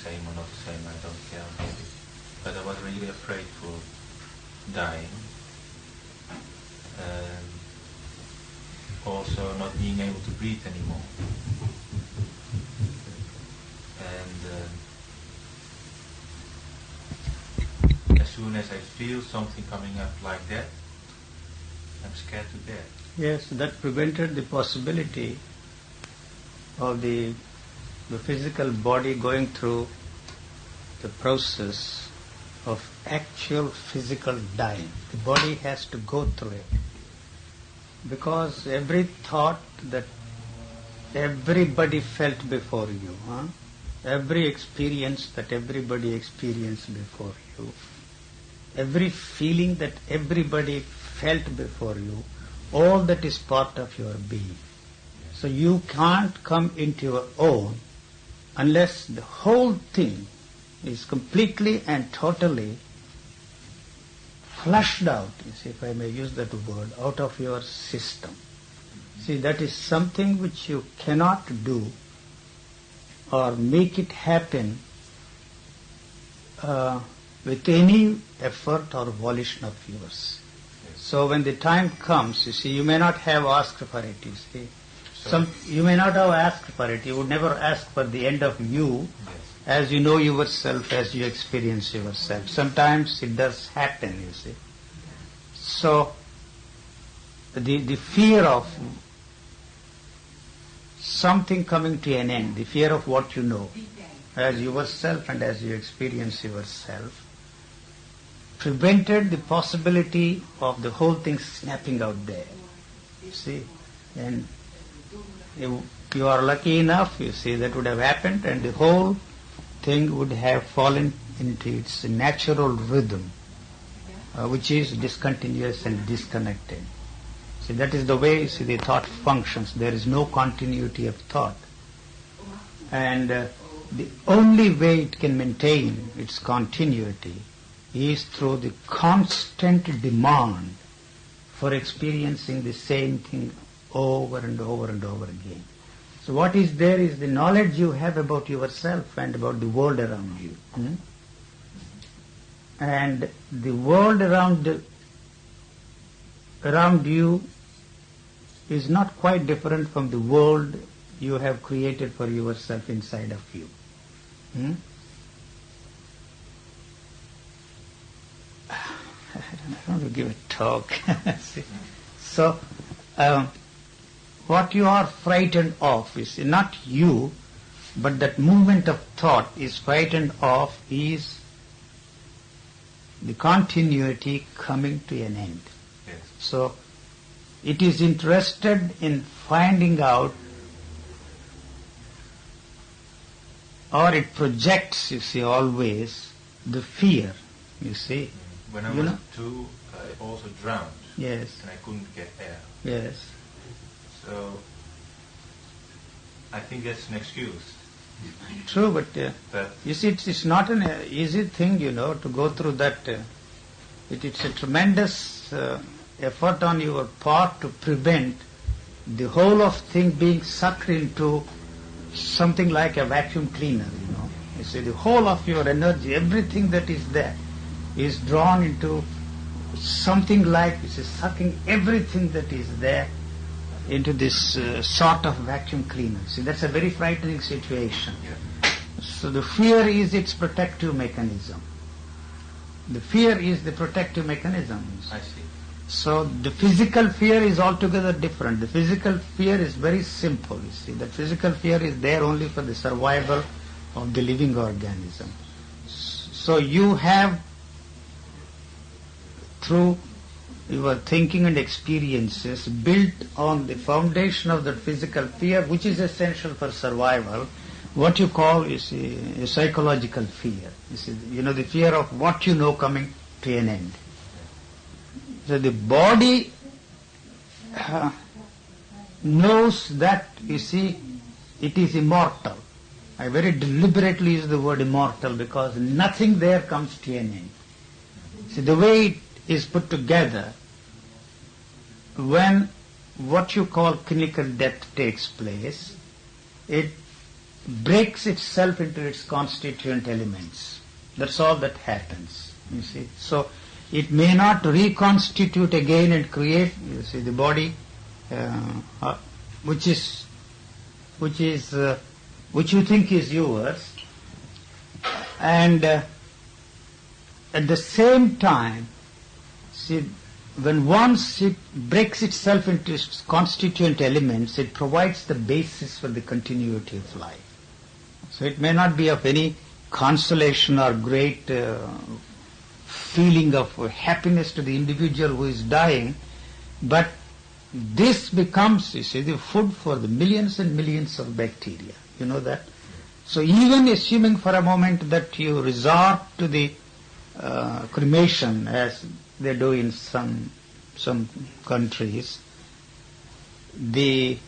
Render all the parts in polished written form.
same or not the same, I don't care maybe. But I was really afraid for dying. Also not being able to breathe anymore. And as soon as I feel something coming up like that, I'm scared to death. Yes, that prevented the possibility of the physical body going through the process of actual physical dying. The body has to go through it. Because every thought that everybody felt before you, every experience that everybody experienced before you, every feeling that everybody felt before you, all that is part of your being. So you can't come into your own unless the whole thing is completely and totally flushed out, if I may use that word, out of your system. See, that is something which you cannot do or make it happen with any effort or volition of yours. So when the time comes, you may not have asked for it, you may not have asked for it. You would never ask for the end of you as you know yourself, as you experience yourself. Sometimes it does happen, So the fear of something coming to an end, the fear of what you know, as yourself and as you experience yourself, prevented the possibility of the whole thing snapping out there. And you are lucky enough, that would have happened, and the whole thing would have fallen into its natural rhythm, which is discontinuous and disconnected. That is the way the thought functions. There is no continuity of thought. And the only way it can maintain its continuity is through the constant demand for experiencing the same thing over and over and over again. So what is there is the knowledge you have about yourself and about the world around you. And the world around you is not quite different from the world you have created for yourself inside of you. I want to give a talk. So, what you are frightened of is not you, but that movement of thought is frightened of is the continuity coming to an end. Yes. So, it is interested in finding out, or it projects, always the fear, When I was 2, I also drowned. Yes. And I couldn't get air. Yes. So, I think that's an excuse. True, but it's not an easy thing, to go through that. It's a tremendous effort on your part to prevent the whole of thing being sucked into something like a vacuum cleaner, the whole of your energy, everything that is there, is drawn into something like, sucking everything that is there into this sort of vacuum cleaner. That's a very frightening situation. Yeah. So the fear is its protective mechanism. The fear is the protective mechanism. I see. So the physical fear is altogether different. The physical fear is very simple, The physical fear is there only for the survival of the living organism. So you have, through your thinking and experiences, built on the foundation of that physical fear, which is essential for survival, what you call is a psychological fear. The fear of what you know coming to an end. So the body knows that, it is immortal. I very deliberately use the word immortal because nothing there comes to an end. See, the way it is put together, when what you call clinical death takes place, it breaks itself into its constituent elements. That's all that happens, you see. So it may not reconstitute again and create, you see, the body which you think is yours, and at the same time, see, when once it breaks itself into its constituent elements, it provides the basis for the continuity of life. So it may not be of any consolation or great feeling of happiness to the individual who is dying, but this becomes, you see, the food for the millions and millions of bacteria. You know that? So even assuming for a moment that you resort to the cremation, as they do in some countries, the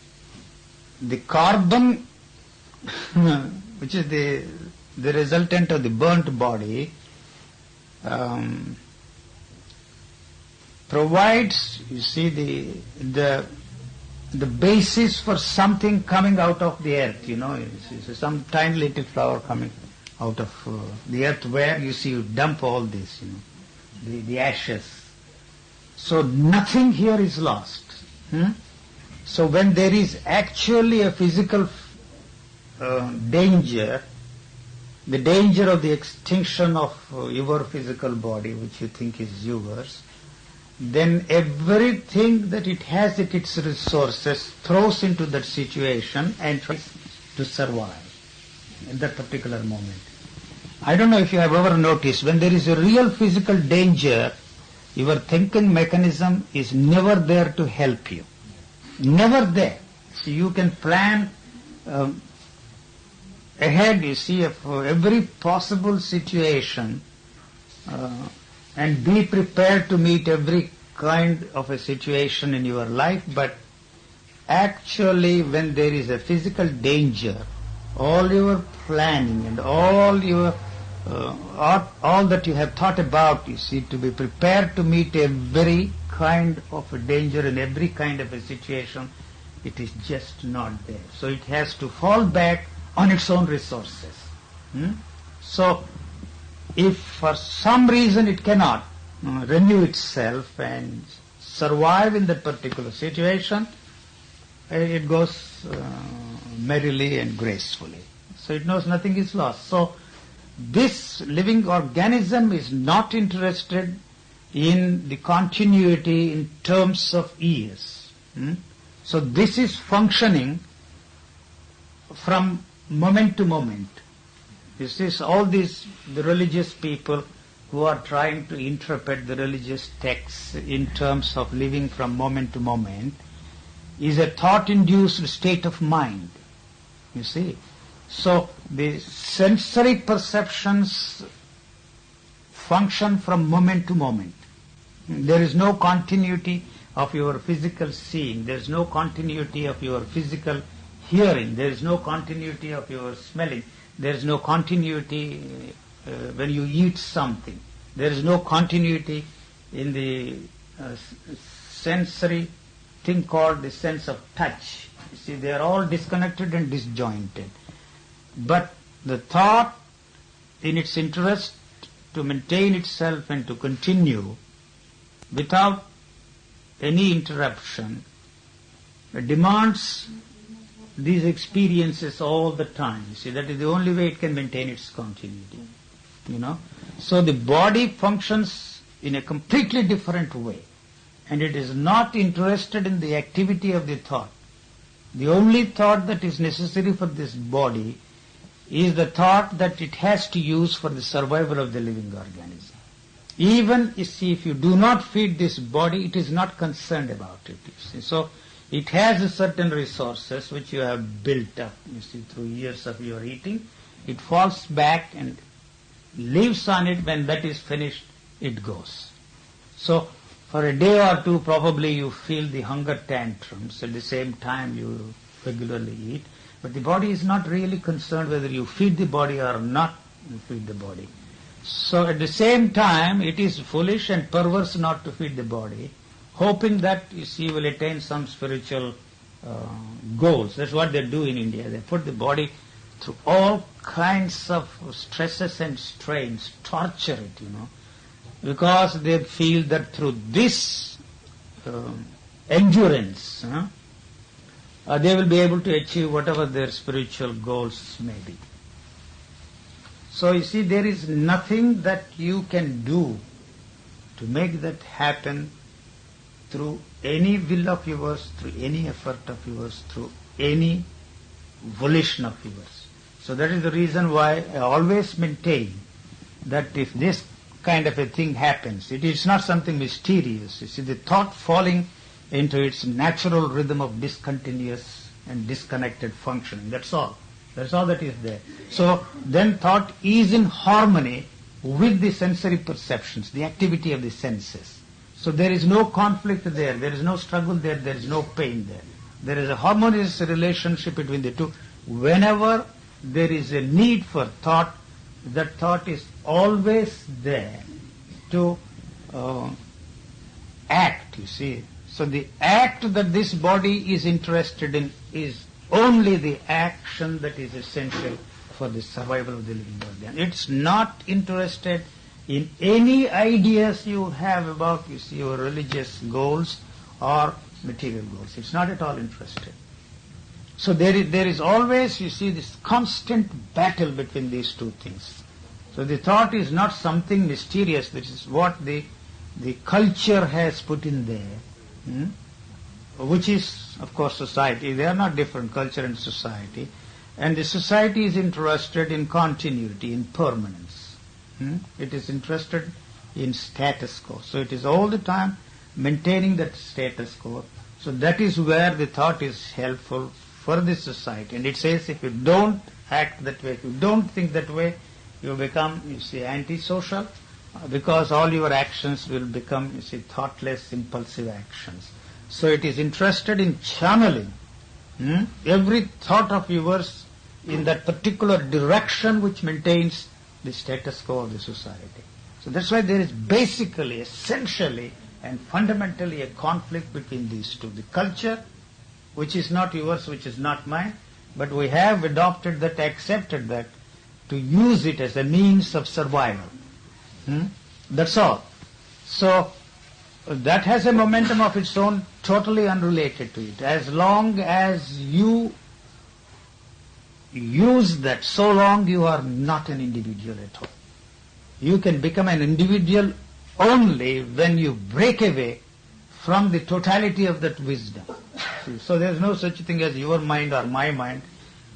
carbon which is the resultant of the burnt body provides, you see, the basis for something coming out of the earth, you know. It's some tiny little flower coming out of the earth, where you see you dump all this, you know, the ashes. So nothing here is lost. So when there is actually a physical danger, the danger of the extinction of your physical body, which you think is yours, then everything that it has at its resources throws into that situation and tries to survive in that particular moment. I don't know if you have ever noticed, when there is a real physical danger, your thinking mechanism is never there to help you. Never there. So you can plan ahead, you see, of every possible situation and be prepared to meet every kind of a situation in your life, but actually when there is a physical danger, all your planning and all your all that you have thought about, you see, to be prepared to meet every kind of a danger in every kind of a situation, it is just not there. So it has to fall back on its own resources. So if for some reason it cannot renew itself and survive in that particular situation, it goes merrily and gracefully. So it knows nothing is lost. So this living organism is not interested in the continuity in terms of years. So this is functioning from moment to moment. This is all the religious people who are trying to interpret the religious texts in terms of living from moment to moment, is a thought-induced state of mind, you see. So the sensory perceptions function from moment to moment. There is no continuity of your physical seeing, there is no continuity of your physical hearing, there is no continuity of your smelling, there is no continuity when you eat something, there is no continuity in the sensory thing called the sense of touch. You see, they are all disconnected and disjointed. But the thought, in its interest to maintain itself and to continue without any interruption, demands these experiences all the time. You see, that is the only way it can maintain its continuity. You know, so the body functions in a completely different way, and it is not interested in the activity of the thought. The only thought that is necessary for this body is the thought that it has to use for the survival of the living organism. Even, you see, if you do not feed this body, it is not concerned about it. You see. So it has certain resources which you have built up, you see, through years of your eating. It falls back and lives on it. When that is finished, it goes. So for a day or two, probably you feel the hunger tantrums. At the same time, you regularly eat. But the body is not really concerned whether you feed the body or not you feed the body. So at the same time, it is foolish and perverse not to feed the body, hoping that, you see, you will attain some spiritual goals. That's what they do in India. They put the body through all kinds of stresses and strains, torture it, because they feel that through this endurance, they will be able to achieve whatever their spiritual goals may be. So you see, there is nothing that you can do to make that happen through any will of yours, through any effort of yours, through any volition of yours. So that is the reason why I always maintain that if this kind of a thing happens, it is not something mysterious. You see, the thought falling into its natural rhythm of discontinuous and disconnected functioning. That's all. That's all that is there. So then thought is in harmony with the sensory perceptions, the activity of the senses. So there is no conflict there, there is no struggle there, there is no pain there. There is a harmonious relationship between the two. Whenever there is a need for thought, that thought is always there to act, you see. So the act that this body is interested in is only the action that is essential for the survival of the living body. And it's not interested in any ideas you have about, you see, your religious goals or material goals. It's not at all interested. So there is always, you see, this constant battle between these two things. So the thought is not something mysterious, which is what the culture has put in there, which is, of course, society. They are not different, culture and society. And the society is interested in continuity, in permanence. It is interested in status quo. So it is all the time maintaining that status quo. So that is where the thought is helpful for the society. And it says if you don't act that way, if you don't think that way, you become, you see, antisocial, because all your actions will become, you see, thoughtless, impulsive actions. So it is interested in channeling every thought of yours in that particular direction which maintains the status quo of the society. So that's why there is basically, essentially, and fundamentally a conflict between these two. The culture, which is not yours, which is not mine, but we have adopted that, accepted that, to use it as a means of survival. That's all. So that has a momentum of its own, totally unrelated to it. As long as you use that, so long you are not an individual at all. You can become an individual only when you break away from the totality of that wisdom. So there is no such thing as your mind or my mind.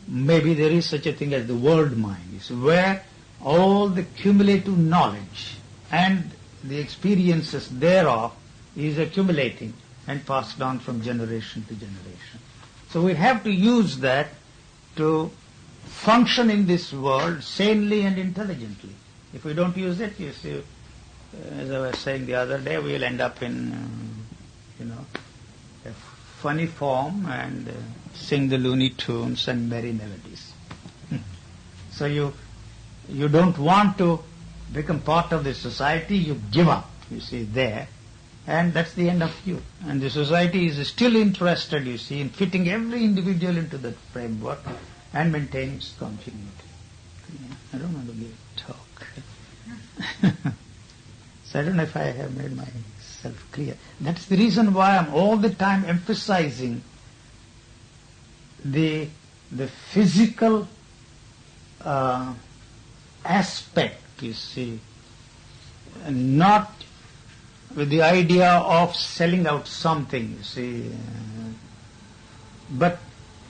Maybe there is such a thing as the world mind, where all the cumulative knowledge and the experiences thereof is accumulating and passed on from generation to generation. So we have to use that to function in this world sanely and intelligently. If we don't use it, you see, as I was saying the other day, we will end up in, a funny form and sing the Looney Tunes and merry melodies. So you don't want to become part of the society, you give up, you see, there, and that's the end of you. And the society is still interested, you see, in fitting every individual into that framework and maintaining its continuity. I don't want to give a talk. So I don't know if I have made myself clear. That's the reason why I'm all the time emphasizing the physical aspect, you see, and not with the idea of selling out something, you see, but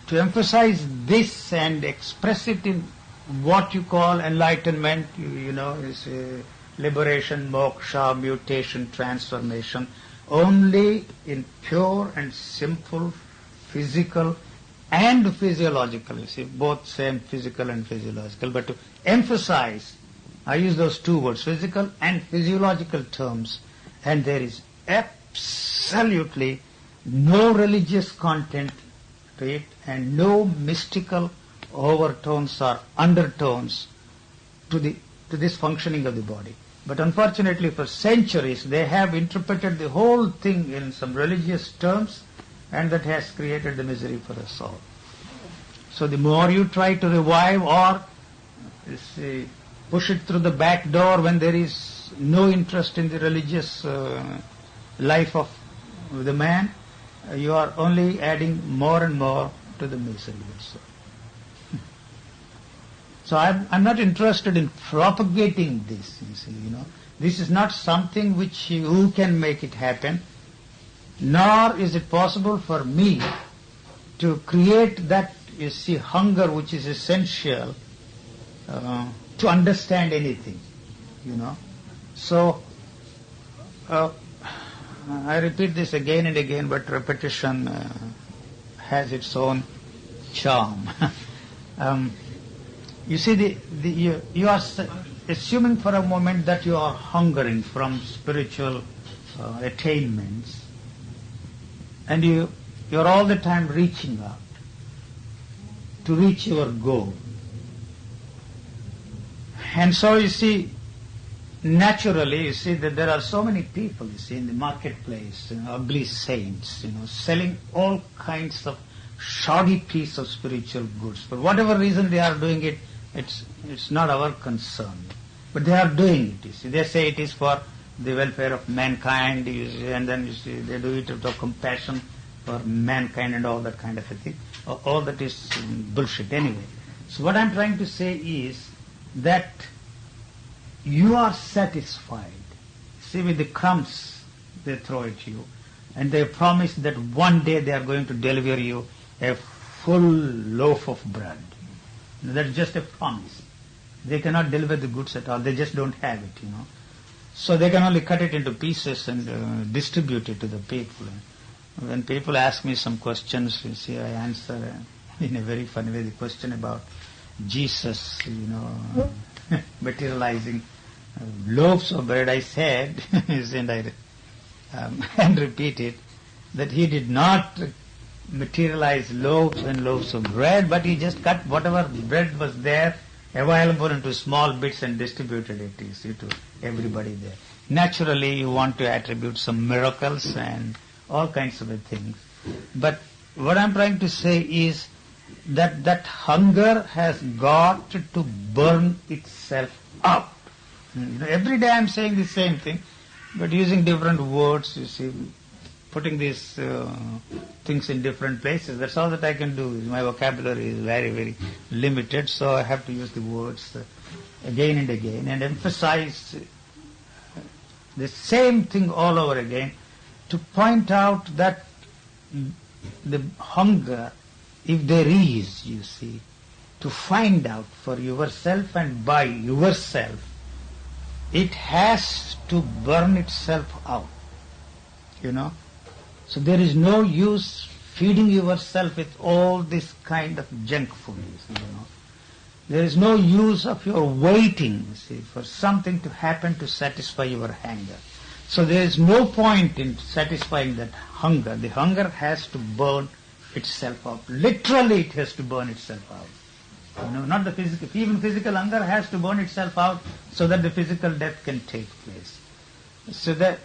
to emphasize this and express it in what you call enlightenment, is liberation, moksha, mutation, transformation, only in pure and simple physical and physiological, you see, both same physical and physiological, but to emphasize, I use those two words, physical and physiological terms, and there is absolutely no religious content to it and no mystical overtones or undertones to this functioning of the body. But unfortunately for centuries they have interpreted the whole thing in some religious terms, and that has created the misery for us all. So the more you try to revive or push it through the back door when there is no interest in the religious life of the man, you are only adding more and more to the misery also. So I'm not interested in propagating this, you see, This is not something which you can make it happen, nor is it possible for me to create that, hunger which is essential to understand anything, So, I repeat this again and again, but repetition has its own charm. You see, you are assuming for a moment that you are hungering from spiritual attainments, and you're all the time reaching out to reach your goal. And so you see, naturally, you see that there are so many people, in the marketplace, ugly saints, selling all kinds of shoddy piece of spiritual goods. For whatever reason they are doing it, it's not our concern. But they are doing it, They say it is for the welfare of mankind, and then they do it out of compassion for mankind and all that kind of a thing. All that is bullshit anyway. So what I'm trying to say is that you are satisfied, with the crumbs they throw at you, and they promise that one day they are going to deliver you a full loaf of bread. That's just a promise. They cannot deliver the goods at all. They just don't have it, So they can only cut it into pieces and distribute it to the people. When people ask me some questions, I answer in a very funny way the question about Jesus, materializing loaves of bread. I said, and repeat it, that he did not materialize loaves and loaves of bread, but he just cut whatever bread was there available into small bits and distributed it, to everybody there. Naturally, you want to attribute some miracles and all kinds of things. But what I'm trying to say is that hunger has got to burn itself out. Every day I'm saying the same thing, but using different words, putting these things in different places. That's all that I can do. My vocabulary is very, very limited, so I have to use the words again and again and emphasize the same thing all over again to point out that the hunger, if there is, to find out for yourself and by yourself, it has to burn itself out, So there is no use feeding yourself with all this kind of junk food, There is no use of your waiting, for something to happen to satisfy your hunger. So there is no point in satisfying that hunger. The hunger has to burn itself out. Literally it has to burn itself out. Not the physical. Even physical hunger has to burn itself out so that the physical death can take place. So that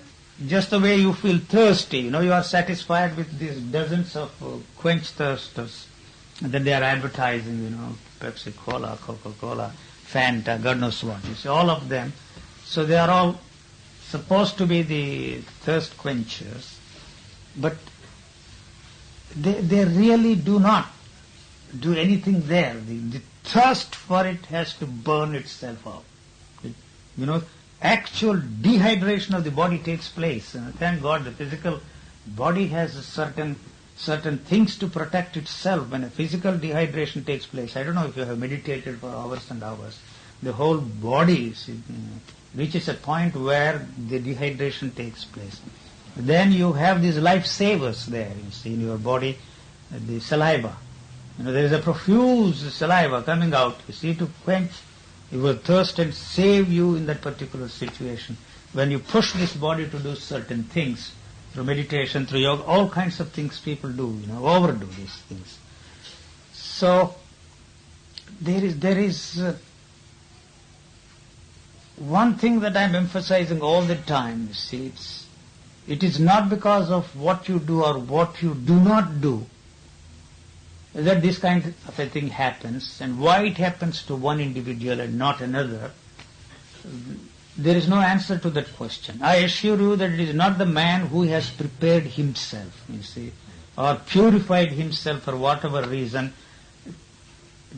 just the way you feel thirsty, you are satisfied with these dozens of quench thirsters that they are advertising, Pepsi Cola, Coca-Cola, Fanta, God knows what. All of them. So they are all supposed to be the thirst quenchers, but they really do not do anything there. The thirst for it has to burn itself out. Actual dehydration of the body takes place. Thank God the physical body has certain things to protect itself. When a physical dehydration takes place, I don't know if you have meditated for hours and hours, the whole body reaches a point where the dehydration takes place. Then you have these lifesavers there, in your body, the saliva. There is a profuse saliva coming out, to quench your thirst and save you in that particular situation. When you push this body to do certain things, through meditation, through yoga, all kinds of things people do, overdo these things. So, there is one thing that I'm emphasizing all the time, it is not because of what you do or what you do not do. that this kind of a thing happens, and why it happens to one individual and not another, there is no answer to that question. I assure you that it is not the man who has prepared himself, you see, or purified himself for whatever reason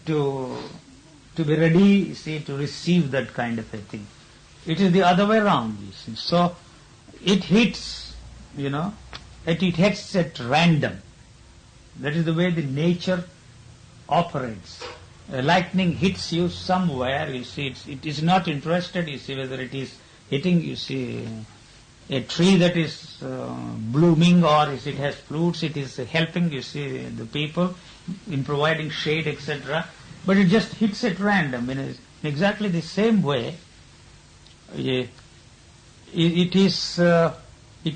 to be ready, you see, to receive that kind of a thing. It is the other way around, you see. So it hits, it hits at random. That is the way the nature operates. Lightning hits you somewhere, you see, it is not interested, you see, whether it is hitting, you see, a tree that is blooming, or if it has fruits, it is helping, you see, the people in providing shade, etc. But it just hits at random. In exactly the same way, it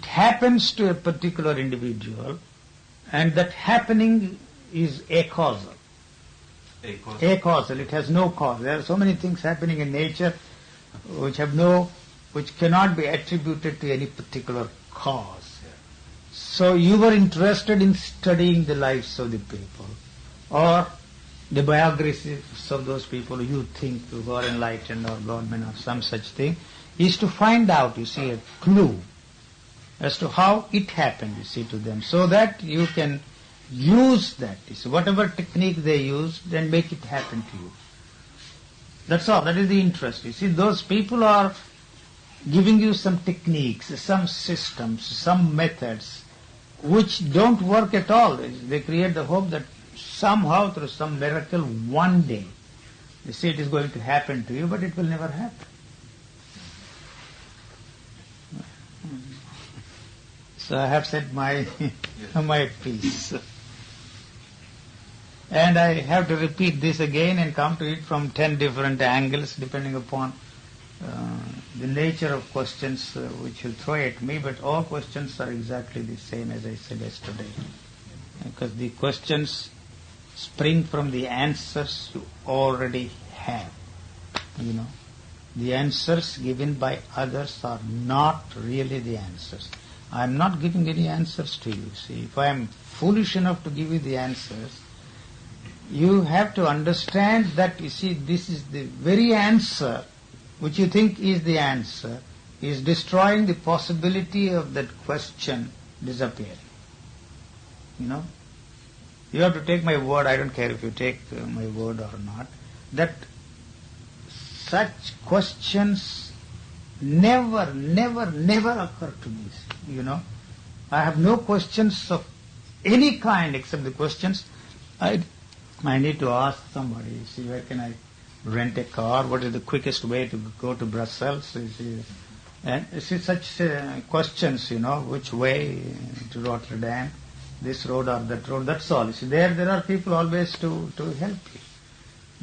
happens to a particular individual, and that happening is acausal. Acausal. It has no cause. There are so many things happening in nature which cannot be attributed to any particular cause. So you were interested in studying the lives of the people, or the biographies of those people you think who are enlightened or godmen or some such thing, is to find out, you see, a clue as to how it happened, you see, to them, so that you can use that, you see, whatever technique they use, then make it happen to you. That's all. That is the interest. You see, those people are giving you some techniques, some systems, some methods, which don't work at all. They create the hope that somehow, through some miracle, one day, you see, it is going to happen to you, but it will never happen. So I have said my piece. And I have to repeat this again and come to it from 10 different angles, depending upon the nature of questions which you throw at me, but all questions are exactly the same as I said yesterday. Because the questions spring from the answers you already have. The answers given by others are not really the answers. I am not giving any answers to you. See, if I am foolish enough to give you the answers, you have to understand that, you see, this is the very answer which you think is the answer, is destroying the possibility of that question disappearing. You have to take my word, I don't care if you take my word or not, that such questions never occur to me. I have no questions of any kind except the questions I need to ask somebody. You see, where can I rent a car? What is the quickest way to go to Brussels? You see, and you see such questions, which way to Rotterdam, this road or that road, that's all. You see, there are people always to help you.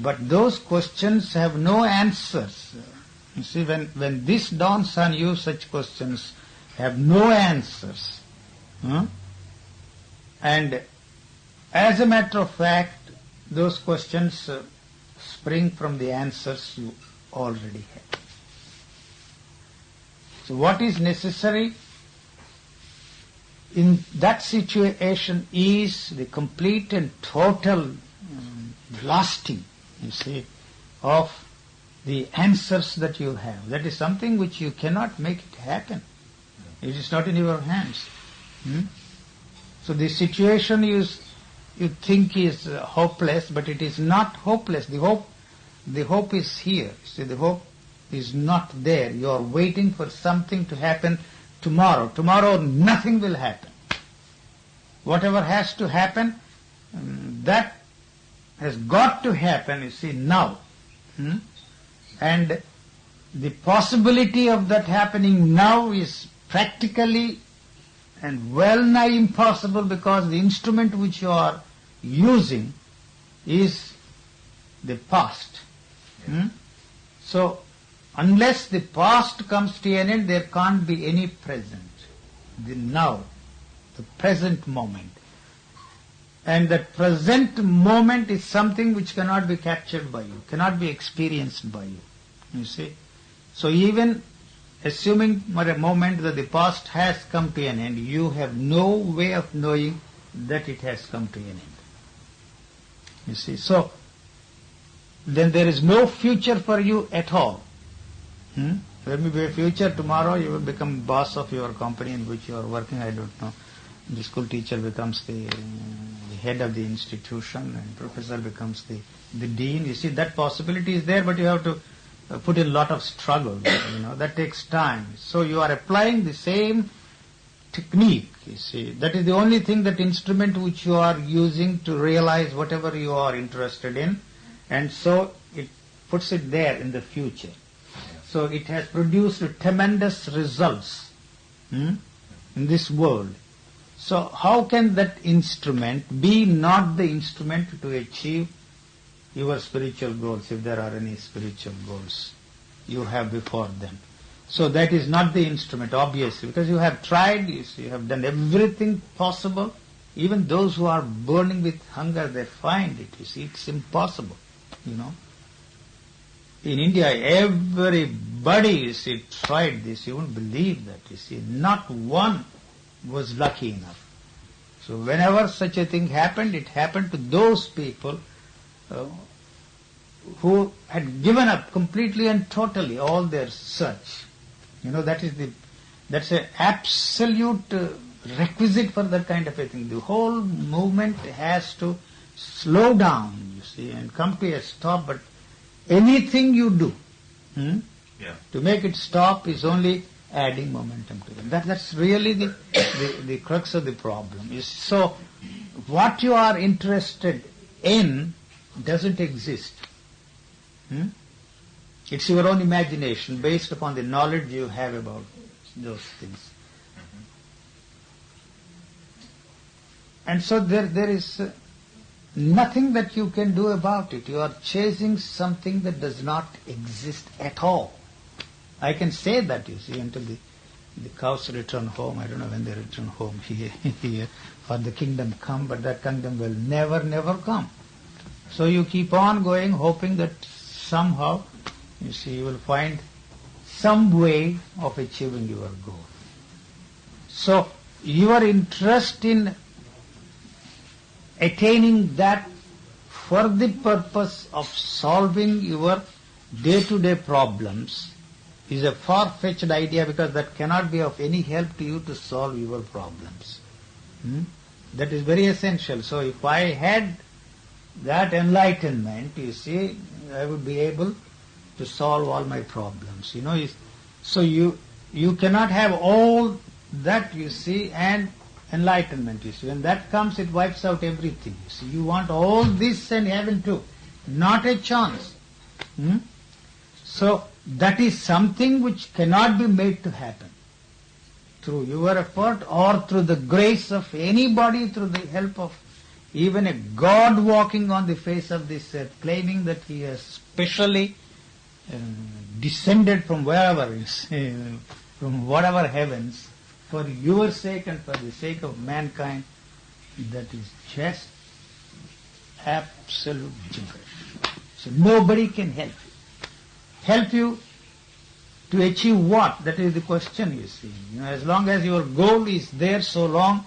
But those questions have no answers. You see, when this dawns on you, such questions have no answers. And as a matter of fact, those questions spring from the answers you already have. So what is necessary in that situation is the complete and total blasting, you see, of the answers that you have. That is something which you cannot make it happen. It is not in your hands. So the situation you think is hopeless, but it is not hopeless. The hope is here. See, the hope is not there. You are waiting for something to happen tomorrow. Tomorrow nothing will happen. Whatever has to happen, that has got to happen, you see, now. And the possibility of that happening now is practically and well nigh impossible, because the instrument which you are using is the past. So unless the past comes to an end, there can't be any present. The now, the present moment. And that present moment is something which cannot be captured by you, cannot be experienced by you. You see? So even assuming for a moment that the past has come to an end, you have no way of knowing that it has come to an end. You see, so then there is no future for you at all. There may be a future tomorrow. You will become boss of your company in which you are working. I don't know. The school teacher becomes the head of the institution, and professor becomes the dean. You see, that possibility is there, but you have to put in a lot of struggle. That takes time. So you are applying the same technique. You see, that is the only thing, that instrument which you are using to realize whatever you are interested in, and so it puts it there in the future. So it has produced tremendous results in this world. So how can that instrument be not the instrument to achieve your spiritual goals, if there are any spiritual goals you have before them? So that is not the instrument, obviously, because you have tried, you have done everything possible. Even those who are burning with hunger, they find it. You see, it's impossible, In India, everybody, you see, tried this. You won't believe that, you see. Not one was lucky enough. So whenever such a thing happened, it happened to those people who had given up completely and totally all their search. That's an absolute requisite for that kind of a thing. The whole movement has to slow down, you see, and come to a stop. But anything you do to make it stop is only adding momentum to it. That's really the crux of the problem. So what you are interested in doesn't exist. It's your own imagination based upon the knowledge you have about those things. And so there is nothing that you can do about it. You are chasing something that does not exist at all. I can say that, you see, until the cows return home. I don't know when they return home here or the kingdom come, but that kingdom will never come. So you keep on going, hoping that somehow, you see, you will find some way of achieving your goal. So your interest in attaining that for the purpose of solving your day-to-day problems is a far-fetched idea, because that cannot be of any help to you to solve your problems. That is very essential. So if I had that enlightenment, you see, I would be able to solve all my problems. So you cannot have all that, you see, and enlightenment, you see. When that comes, it wipes out everything. You see, you want all this and heaven too. Not a chance. So that is something which cannot be made to happen through your effort or through the grace of anybody, through the help of even a God walking on the face of this earth, claiming that he has specially descended from wherever, from whatever heavens, for your sake and for the sake of mankind. That is just absolute gibberish. So nobody can help you. Help you to achieve what? That is the question, you see. As long as your goal is there, so long,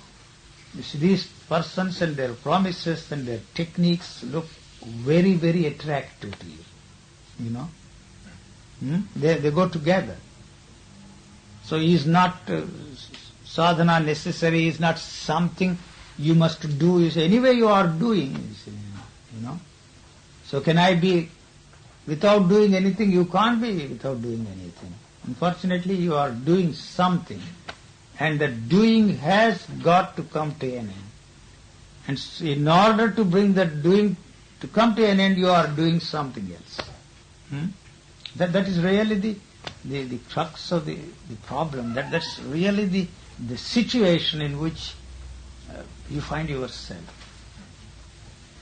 you see, these persons and their promises and their techniques look very, very attractive to you. They go together. So is not sadhana necessary, is not something you must do. You say, anyway you are doing, you see, So can I be without doing anything? You can't be without doing anything. Unfortunately, you are doing something, and the doing has got to come to an end. And in order to bring that doing to come to an end, you are doing something else. That is really the crux of the problem. That's really the situation in which you find yourself.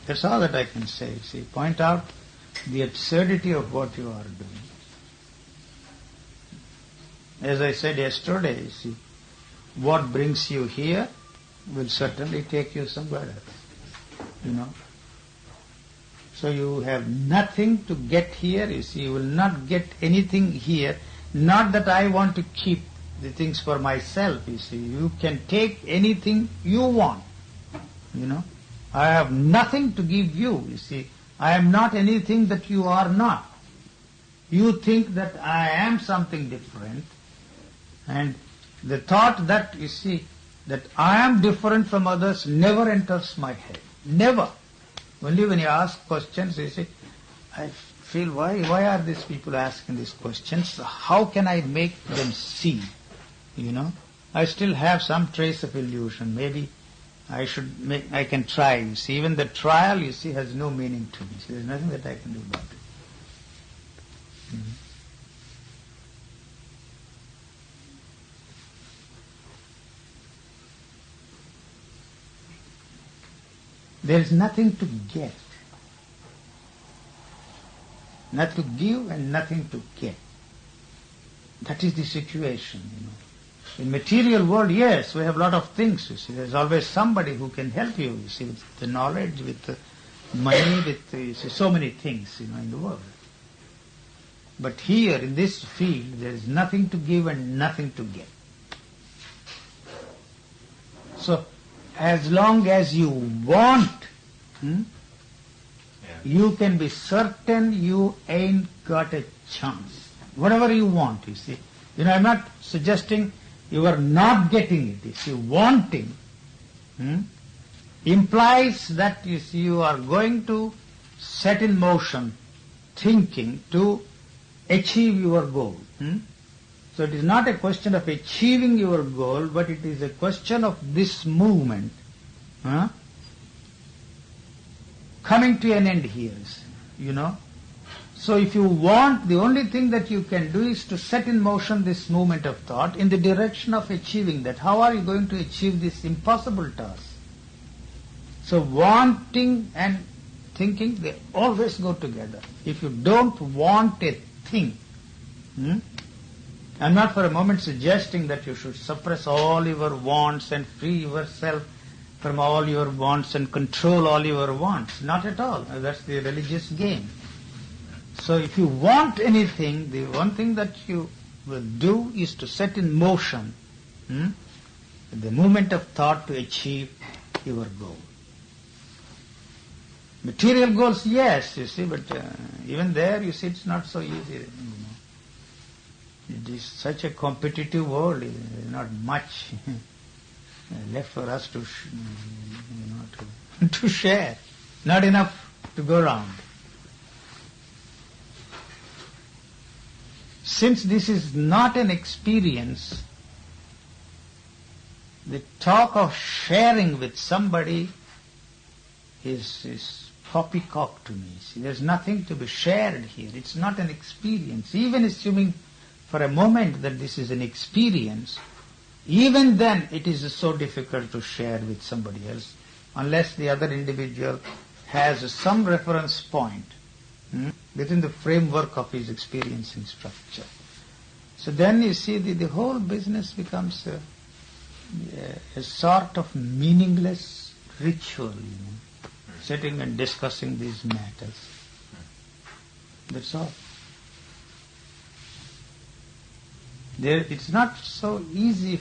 That's all that I can say. See, point out the absurdity of what you are doing. As I said yesterday, see, what brings you here will certainly take you somewhere else. So you have nothing to get here, you see, you will not get anything here. Not that I want to keep the things for myself, you see. You can take anything you want, I have nothing to give you, you see. I am not anything that you are not. You think that I am something different, and the thought that, you see, that I am different from others never enters my head. Never. Only when you ask questions, you say, I feel, why are these people asking these questions? How can I make them see? You know, I still have some trace of illusion. Maybe I can try. You see, even the trial, you see, has no meaning to me. So there's nothing that I can do about it. There is nothing to get. Nothing to give and nothing to get. That is the situation, you know. In material world, yes, we have a lot of things, you see. There's always somebody who can help you, you see, with the knowledge, with the money, with you see, so many things, you know, in the world. But here, in this field, there is nothing to give and nothing to get. So, as long as you want, you can be certain you ain't got a chance. Whatever you want, you see. You know, I'm not suggesting you are not getting it. You see, wanting implies that, you see, you are going to set in motion thinking to achieve your goal. So it is not a question of achieving your goal, but it is a question of this movement coming to an end here, you know. So if you want, the only thing that you can do is to set in motion this movement of thought in the direction of achieving that. How are you going to achieve this impossible task? So wanting and thinking, they always go together. If you don't want a thing, I'm not for a moment suggesting that you should suppress all your wants and free yourself from all your wants and control all your wants. Not at all. That's the religious game. So if you want anything, the one thing that you will do is to set in motion the movement of thought to achieve your goal. Material goals, yes, you see, but even there, you see, it's not so easy. You know. It is such a competitive world. There is not much left for us to, to share. Not enough to go around. Since this is not an experience, the talk of sharing with somebody is poppycock to me. See, there's nothing to be shared here. It's not an experience. Even assuming for a moment that this is an experience, even then it is so difficult to share with somebody else unless the other individual has some reference point within the framework of his experiencing structure. So then you see the whole business becomes a sort of meaningless ritual, sitting and discussing these matters. That's all. It's not so easy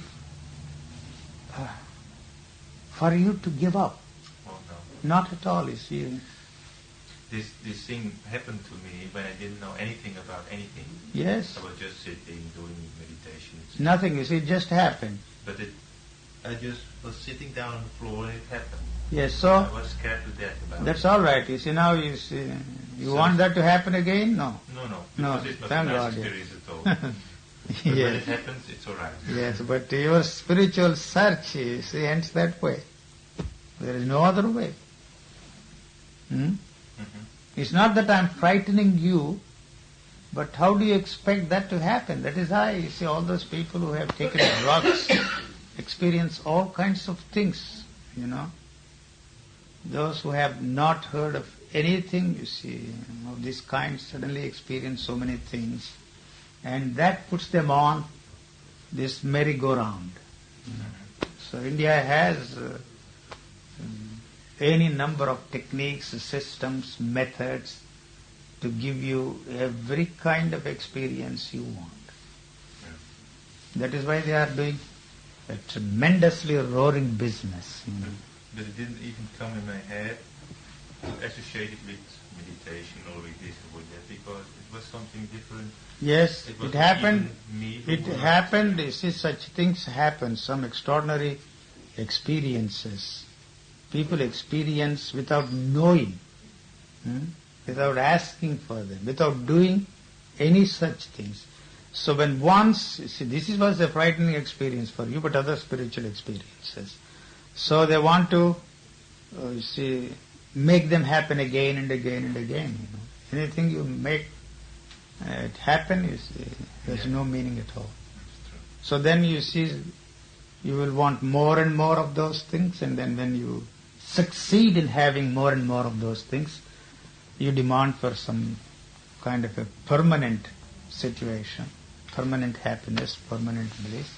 for you to give up. Oh, no. Not at all, you see. This thing happened to me when I didn't know anything about anything. Yes. I was just sitting, doing meditation. Nothing, you see, it just happened. But I just was sitting down on the floor and it happened. Yes, so I was scared to death about that's it. all right. You see, now you see, you want that to happen again? No. No, because it's not a nice experience at all. But when it happens, it's all right. Yes, but your spiritual search, you see, ends that way. There is no other way. It's not that I'm frightening you, but how do you expect that to happen? That is why you see all those people who have taken drugs experience all kinds of things, Those who have not heard of anything, you see, of this kind suddenly experience so many things. And that puts them on this merry-go-round. So India has any number of techniques, systems, methods to give you every kind of experience you want. That is why they are doing a tremendously roaring business. but it didn't even come in my head to associate it with meditation or with this or with that, because it was something different. Yes, It was it happened. even me who It was- happened. You see, such things happen. Some extraordinary experiences. People experience without knowing, without asking for them, without doing any such things. So when once, you see, this was a frightening experience for you, but other spiritual experiences. So they want to, you see, make them happen again and again and again. You know, anything you make it happen, you see, there's no meaning at all. So then you see, you will want more and more of those things, and then when you succeed in having more and more of those things, you demand for some kind of a permanent situation, permanent happiness, permanent bliss,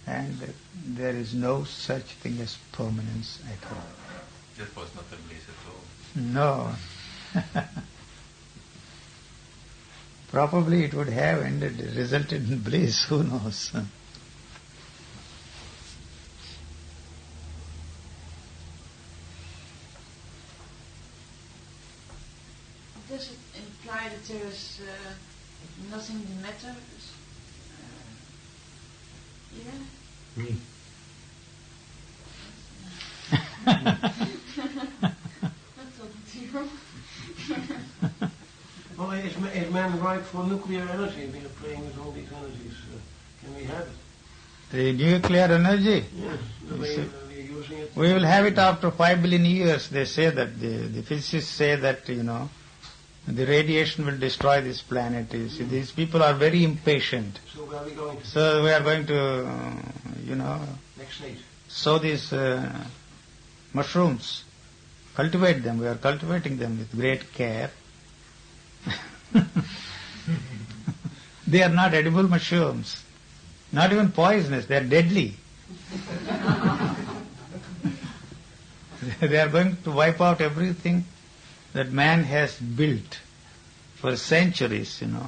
and there is no such thing as permanence at all. That was not a bliss at all. No. Probably it would have resulted in bliss, who knows. Does it imply that there is nothing matters? Yeah? Me. That's all to you. Well, is man ripe for nuclear energy? We are playing with all these energies. Can we have it? The nuclear energy, Yes, the way we're using it. we will have it after 5 billion years. They say that, the physicists say that, you know, the radiation will destroy this planet. You see, these people are very impatient. So where are we going to? So we are going to, you know, Next stage. sow these mushrooms, cultivate them. We are cultivating them with great care. They are not edible mushrooms, not even poisonous, they are deadly. They are going to wipe out everything that man has built for centuries, you know.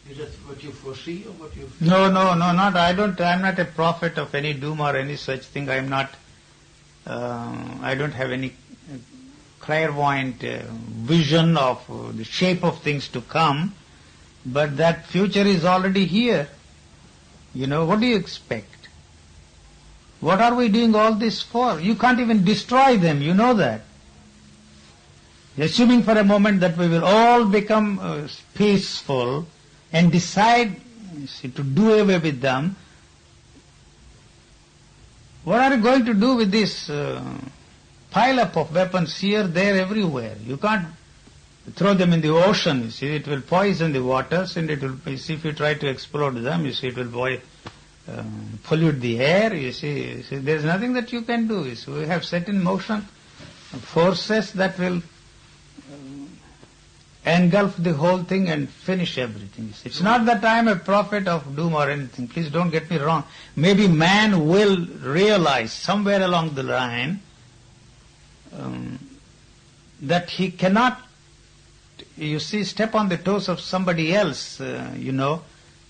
Is that what you foresee or what you... No, not, I'm not a prophet of any doom or any such thing. I'm not, I don't have any clairvoyant vision of the shape of things to come, but that future is already here. You know, what do you expect? What are we doing all this for? You can't even destroy them, you know that. Assuming for a moment that we will all become peaceful and decide to do away with them, what are you going to do with this pile-up of weapons here, there, everywhere? You can't throw them in the ocean, you see, it will poison the waters, and it will, you see, if you try to explode them, you see, it will pollute the air, you see, there's nothing that you can do. You see, we have set in motion forces that will engulf the whole thing and finish everything. You see. It's not that I am a prophet of doom or anything, please don't get me wrong. Maybe man will realize somewhere along the line that he cannot, you see, step on the toes of somebody else, you know,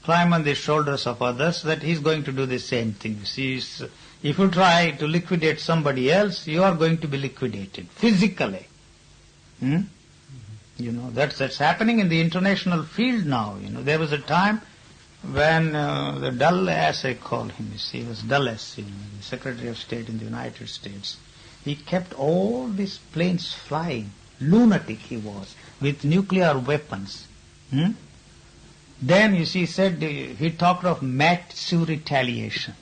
climb on the shoulders of others, that he's going to do the same thing. You see, if you try to liquidate somebody else, you are going to be liquidated physically. You know, that's happening in the international field now. You know, there was a time when the Dulles, I call him, you see, he was Dulles, you know, the Secretary of State in the United States. He kept all these planes flying. Lunatic he was, with nuclear weapons. Then, you see, he talked of massive retaliation.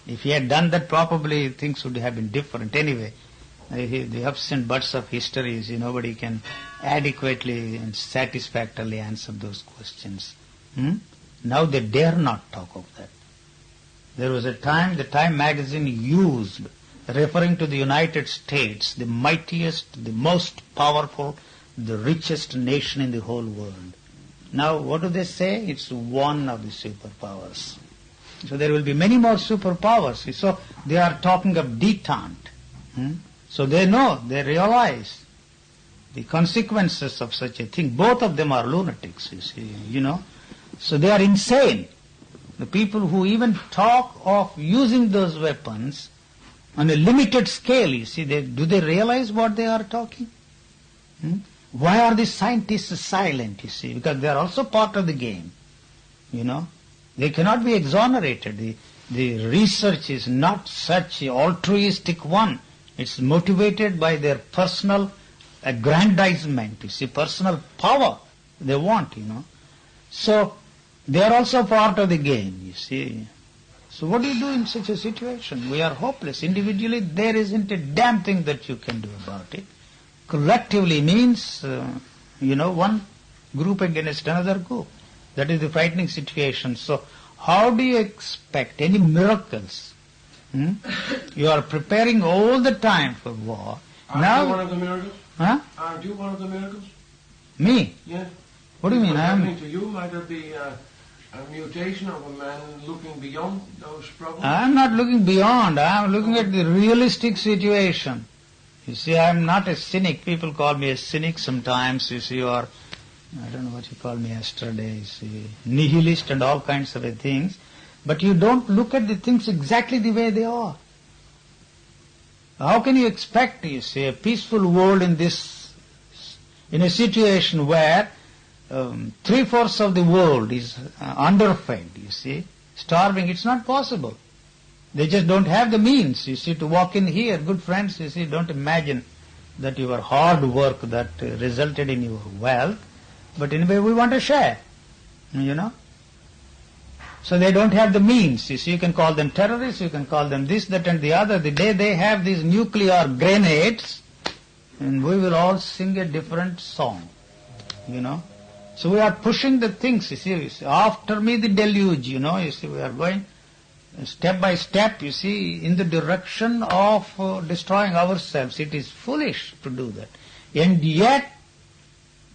If he had done that, probably things would have been different. Anyway, the ups and buts of history, you see, nobody can adequately and satisfactorily answer those questions. Now they dare not talk of that. There was a time, the Time magazine used, referring to the United States, the mightiest, the most powerful, the richest nation in the whole world. Now, what do they say? It's one of the superpowers. So there will be many more superpowers. So they are talking of detente. So they know, they realize the consequences of such a thing. Both of them are lunatics, you see, you know. So they are insane. The people who even talk of using those weapons on a limited scale, you see, do they realize what they are talking? Why are the scientists silent, you see? Because they are also part of the game, you know. They cannot be exonerated. The research is not such an altruistic one. It's motivated by their personal aggrandizement, you see, personal power they want, you know. So, they are also part of the game, you see. So what do you do in such a situation? We are hopeless. Individually, there isn't a damn thing that you can do about it. Collectively means, one group against another group. That is the frightening situation. So, how do you expect any miracles? You are preparing all the time for war. Aren't you one of the miracles? Huh? Aren't you one of the miracles? Me? Yeah. What do you mean? What's happening to you? Might there be a mutation of a man looking beyond those problems? I'm not looking beyond. I'm looking at the realistic situation. You see, I'm not a cynic. People call me a cynic sometimes, you see, or I don't know what you called me yesterday, you see, nihilist and all kinds of things. But you don't look at the things exactly the way they are. How can you expect, you see, a peaceful world in a situation where 3/4 of the world is underfed, you see, starving? It's not possible. They just don't have the means, you see, to walk in here. Good friends, you see, don't imagine that your hard work that resulted in your wealth, but anyway, we want to share, you know. So they don't have the means, you see. You can call them terrorists, you can call them this, that and the other. The day they have these nuclear grenades, and we will all sing a different song, you know. So we are pushing the things, you see. After me the deluge, you know, you see, we are going step by step, you see, in the direction of destroying ourselves. It is foolish to do that. And yet,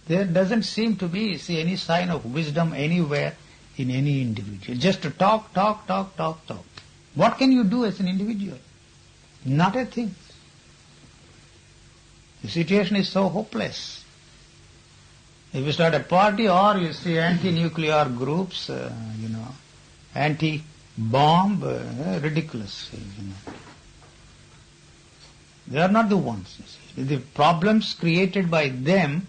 there doesn't seem to be, you see, any sign of wisdom anywhere in any individual. Just to talk. What can you do as an individual? Not a thing. The situation is so hopeless. If you start a party, or you see anti-nuclear groups, anti-bomb, ridiculous, They are not the ones, you see. The problems created by them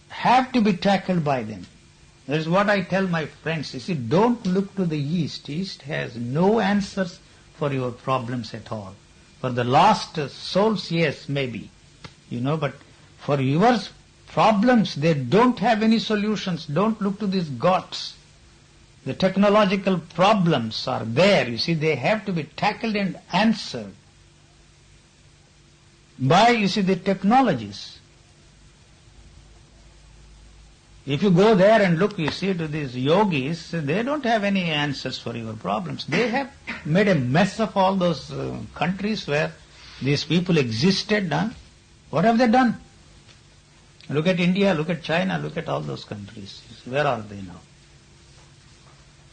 have to be tackled by them. That is what I tell my friends. You see, don't look to the East. East has no answers for your problems at all. For the lost souls, yes, maybe. But for your problems, they don't have any solutions. Don't look to these gods. The technological problems are there. You see, they have to be tackled and answered by, the technologies. If you go there and look, you see, to these yogis, they don't have any answers for your problems. They have made a mess of all those countries where these people existed. What have they done? Look at India, look at China, look at all those countries. Where are they now?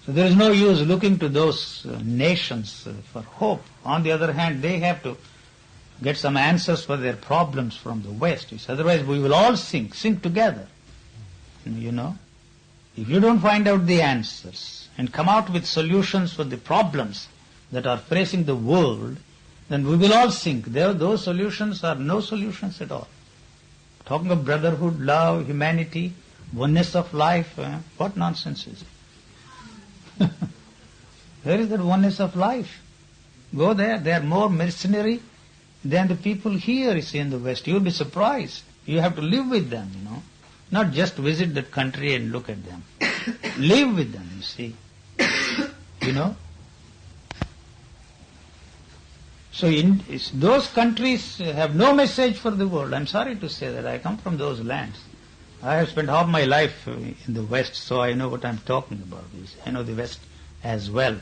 So there is no use looking to those nations for hope. On the other hand, they have to get some answers for their problems from the West. Otherwise, we will all sink together. If you don't find out the answers and come out with solutions for the problems that are facing the world, then we will all sink. Those solutions are no solutions at all. Talking of brotherhood, love, humanity, oneness of life, what nonsense is it? Where is that oneness of life? Go there. They are more mercenary than the people here, in the West. You will be surprised. You have to live with them, Not just visit that country and look at them. Live with them, you see. So those countries have no message for the world. I'm sorry to say that. I come from those lands. I have spent half my life in the West, so I know what I'm talking about. I know the West as well.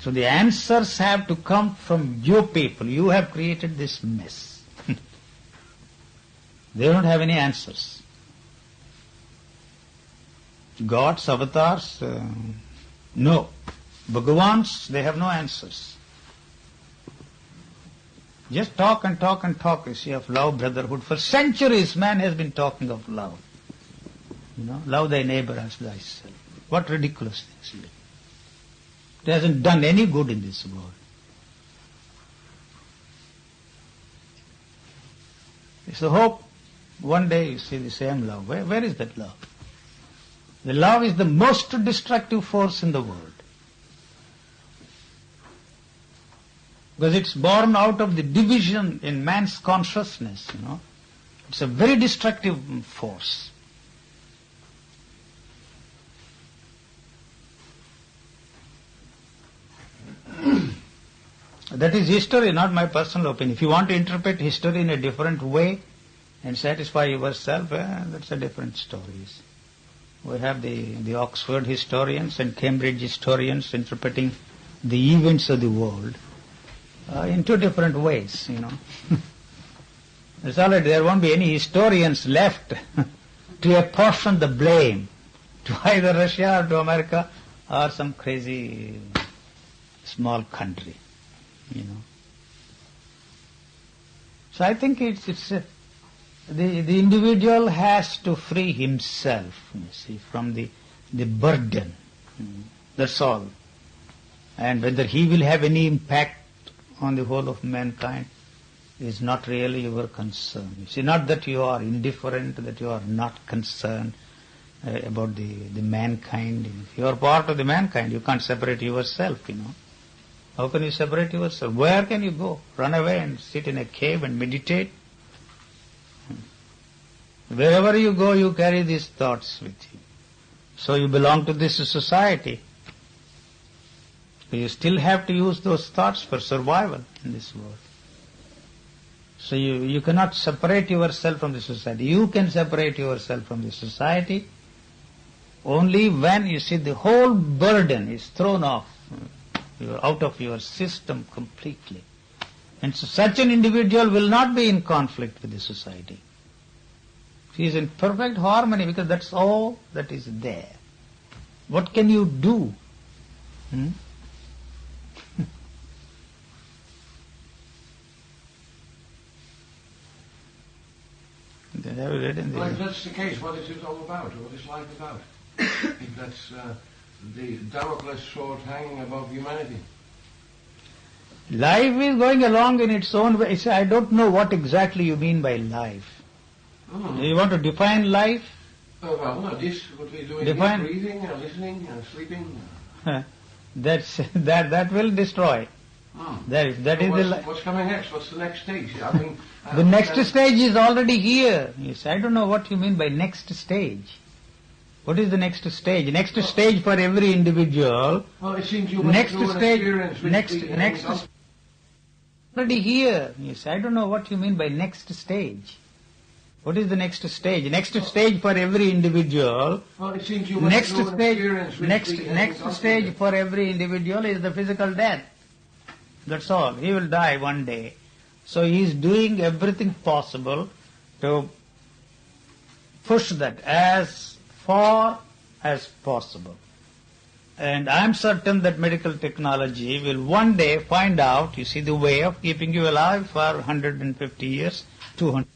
So the answers have to come from you people. You have created this mess. They don't have any answers. Gods, avatars, no. Bhagavans, they have no answers. Just talk, you see, of love, brotherhood. For centuries, man has been talking of love. Love thy neighbor as thyself. What ridiculous things. It hasn't done any good in this world. It's the hope. One day you see the same love. Where is that love? The love is the most destructive force in the world. Because it's born out of the division in man's consciousness, It's a very destructive force. That is history, not my personal opinion. If you want to interpret history in a different way and satisfy yourself, that's a different story. We have the Oxford historians and Cambridge historians interpreting the events of the world in two different ways, It's all right, there won't be any historians left to apportion the blame to either Russia or to America or some crazy small country, So I think the individual has to free himself, from the burden. That's all. And whether he will have any impact on the whole of mankind is not really your concern. Not that you are indifferent, that you are not concerned about the mankind. If you are part of the mankind, you can't separate yourself, How can you separate yourself? Where can you go? Run away and sit in a cave and meditate? Wherever you go, you carry these thoughts with you. So you belong to this society. You still have to use those thoughts for survival in this world. So you cannot separate yourself from the society. You can separate yourself from the society only when you see the whole burden is thrown off. You're out of your system completely. And so such an individual will not be in conflict with the society. He is in perfect harmony because that's all that is there. What can you do? Well, if that's the case, what is it all about? What is life about? If that's the Damocles sword hanging above humanity. Life is going along in its own way. I don't know what exactly you mean by life. Do you want to define life? Well, no, this, what we're doing Define. here, breathing, listening, sleeping. That will destroy. That is What's coming next? What's the next stage? I mean, the next stage is already here. Yes, I don't know what you mean by next stage. What is the next stage? Next stage for every individual. Well, it seems you went through an experience with next already here. Yes, I don't know what you mean by next stage. What is the next stage? Next stage for every individual. Well, it seems you went through an experience with next stage for every individual is the physical death. That's all. He will die one day. So he is doing everything possible to push that as far as possible. And I am certain that medical technology will one day find out, the way of keeping you alive for 150 years, 200.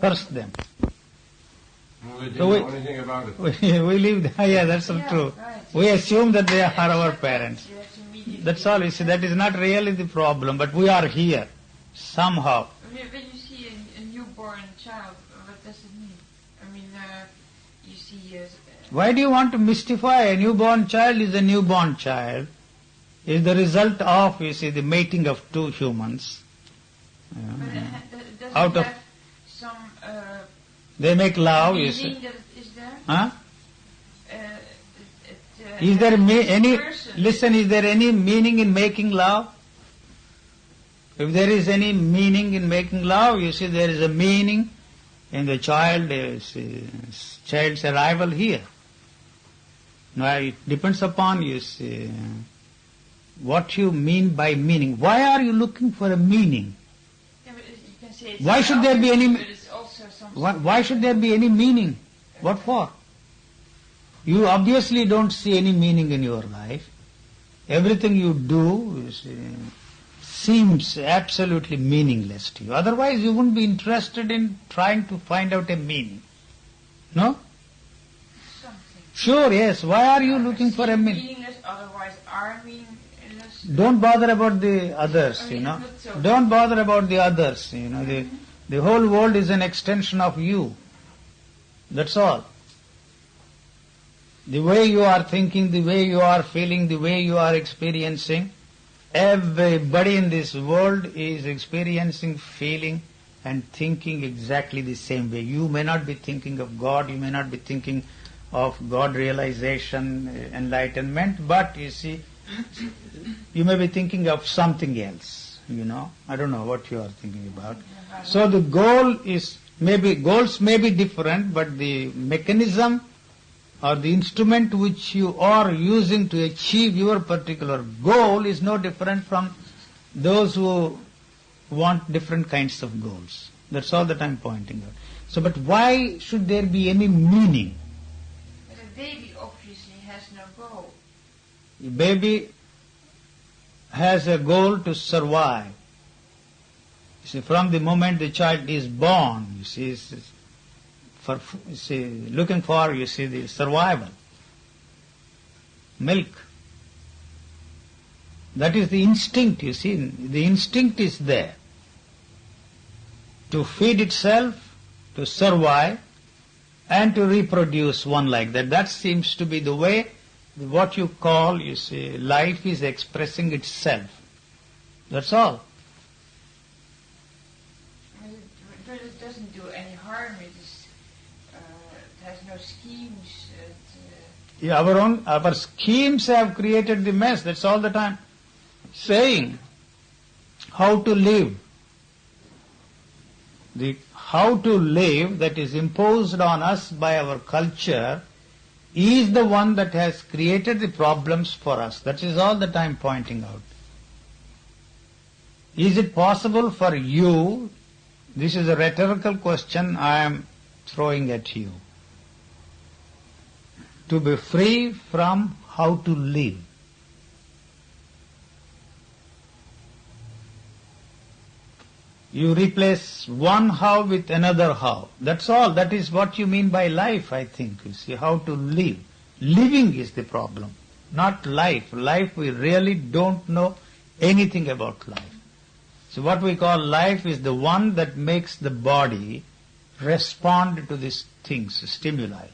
Curse them. Well, we didn't know anything about it. We live, that's true. Right. We assume that they are our parents. You have to immediately- That's all. That is not really the problem, but we are here, somehow. When you see a newborn child, what does it mean? I mean, you see... Why do you want to mystify? A newborn child is a newborn child. Is the result of, the mating of two humans. But does Out it of- have some They make love, meaning that it is there? Huh? Is there is there any meaning in making love? If there is any meaning in making love, there is a meaning in the child's arrival here. Now it depends upon, what you mean by meaning. Why are you looking for a meaning? Yeah, but you can say it's Why should there be any- but it's also some Why should there be any meaning? What for? You obviously don't see any meaning in your life. Everything you do seems absolutely meaningless to you. Otherwise you wouldn't be interested in trying to find out a meaning. No? Sure, yes. Why are you looking for a meaning? Meaningless, otherwise are meaningless. Don't bother about the others, I mean, it's not so Don't bother about the others, The whole world is an extension of you. That's all. The way you are thinking, the way you are feeling, the way you are experiencing, everybody in this world is experiencing, feeling and thinking exactly the same way. You may not be thinking of God, you may not be thinking of God realization, enlightenment, but you see, you may be thinking of something else, I don't know what you are thinking about. So the goals may be different, but the mechanism or the instrument which you are using to achieve your particular goal is no different from those who want different kinds of goals. That's all that I'm pointing out. So, but why should there be any meaning? But a baby obviously has no goal. A baby has a goal to survive. You see, from the moment the child is born, you see, looking for, the survival. Milk. That is the instinct, you see. The instinct is there. To feed itself, to survive, and to reproduce one like that. That seems to be the way, what you call, life is expressing itself. That's all. But it doesn't do any harm. It has no schemes. Our schemes have created the mess. That's all the time saying. How to live. The how to live that is imposed on us by our culture is the one that has created the problems for us. That is all that I am pointing out. Is it possible for you, this is a rhetorical question I am throwing at you, to be free from how to live? You replace one how with another how. That's all. That is what you mean by life, I think. You see, how to live. Living is the problem, not life. Life, we really don't know anything about life. So what we call life is the one that makes the body respond to these things, stimuli,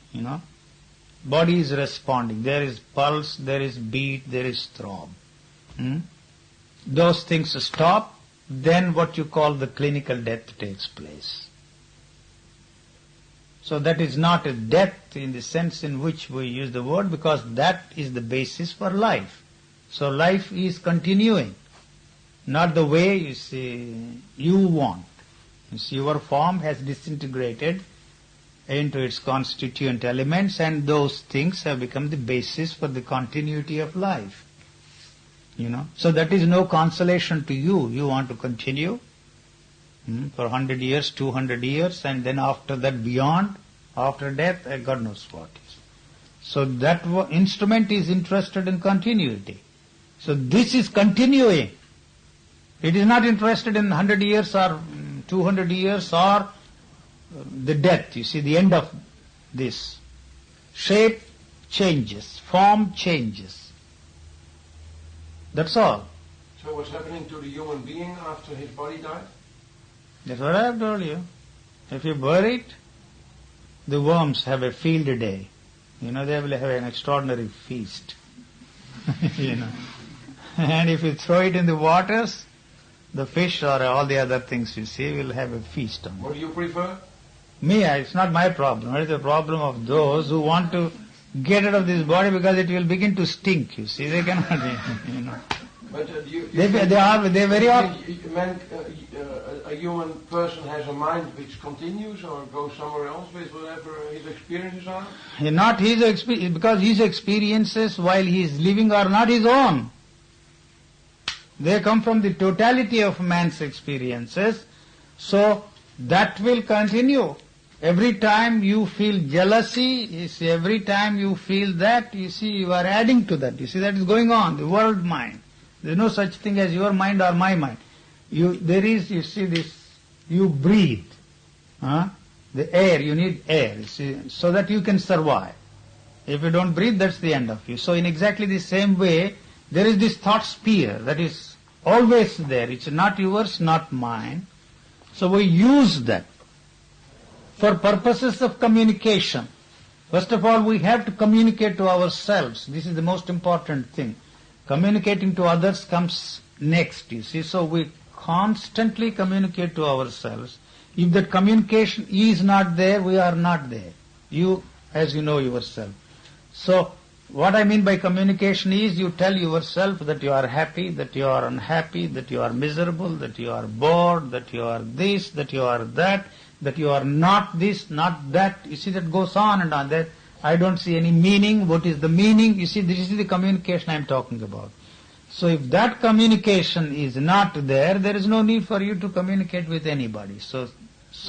Body is responding. There is pulse, there is beat, there is throb. Those things stop, then what you call the clinical death takes place. So that is not a death in the sense in which we use the word, because that is the basis for life. So life is continuing, not the way you want. Your form has disintegrated into its constituent elements, and those things have become the basis for the continuity of life. So that is no consolation to you. You want to continue for 100 years, 200 years, and then after that beyond, after death, God knows what is. So that instrument is interested in continuity. So this is continuing. It is not interested in 100 years or 200 years or the death. You see, the end of this. Shape changes, form changes. That's all. So what's happening to the human being after his body died? That's what I have told you. If you bury it, the worms have a field day. They will have an extraordinary feast. And if you throw it in the waters, the fish or all the other things will have a feast on it. What do you prefer? Me, it's not my problem. It is the problem of those who want to get out of this body because it will begin to stink. They cannot, But they very often. A human person has a mind which continues or goes somewhere else with whatever his experiences are? Not his experience, because his experiences while he is living are not his own. They come from the totality of man's experiences. So that will continue. Every time you feel jealousy, every time you feel that, you are adding to that. That is going on, the world mind. There is no such thing as your mind or my mind. There is, this, you breathe. The air, you need air, so that you can survive. If you don't breathe, that's the end of you. So in exactly the same way, there is this thought sphere that is always there. It's not yours, not mine. So we use that for purposes of communication. First of all, we have to communicate to ourselves. This is the most important thing. Communicating to others comes next, you see. So we constantly communicate to ourselves. If that communication is not there, we are not there. You, as you know yourself. So, what I mean by communication is you tell yourself that you are happy, that you are unhappy, that you are miserable, that you are bored, that you are this, that you are that you are not this, not that. You see, that goes on and on. That I don't see any meaning. What is the meaning? You see, this is the communication I am talking about. So if that communication is not there, there is no need for you to communicate with anybody. So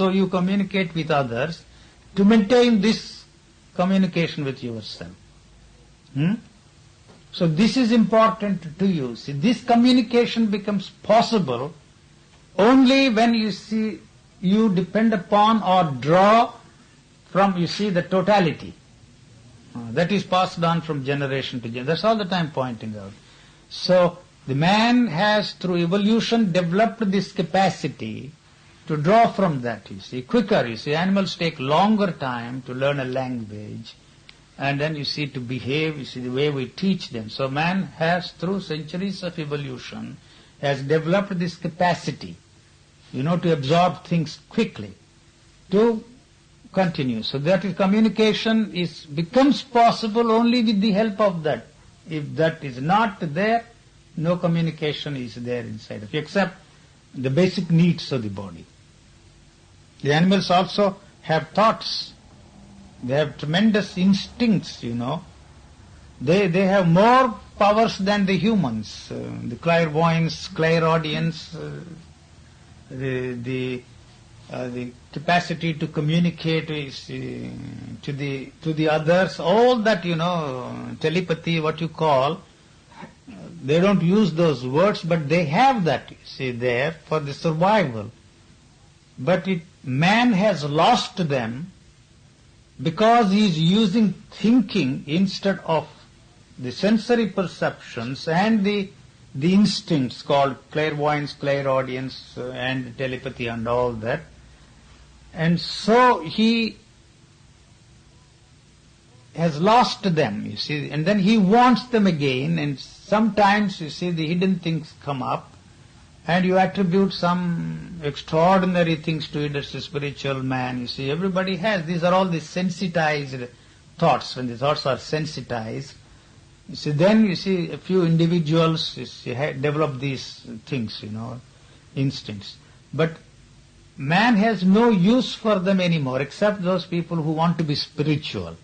you communicate with others to maintain this communication with yourself. So this is important to you. See, this communication becomes possible only when you see you depend upon or draw from, you see, the totality. That is passed on from generation to generation. That's all that I'm pointing out. So the man has, through evolution, developed this capacity to draw from that, you see, quicker. You see, animals take longer time to learn a language, and then you see to behave, you see the way we teach them. So man has, through centuries of evolution, has developed this capacity, to absorb things quickly, to continue. So that is, communication becomes possible only with the help of that. If that is not there, no communication is there inside of you, except the basic needs of the body. The animals also have thoughts. They have tremendous instincts, They have more powers than the humans. The clairvoyance, clairaudience, the capacity to communicate to the others, all that, telepathy, what you call, they don't use those words, but they have that, there for the survival. But man has lost them because he is using thinking instead of the sensory perceptions and the instincts called clairvoyance, clairaudience, and telepathy and all that. And so he has lost them, you see, and then he wants them again, and sometimes, you see, the hidden things come up, and you attribute some extraordinary things to it as a spiritual man, you see. Everybody has. These are all the sensitized thoughts. When the thoughts are sensitized, you see, then you see a few individuals develop these things, instincts. But man has no use for them anymore, except those people who want to be spiritual.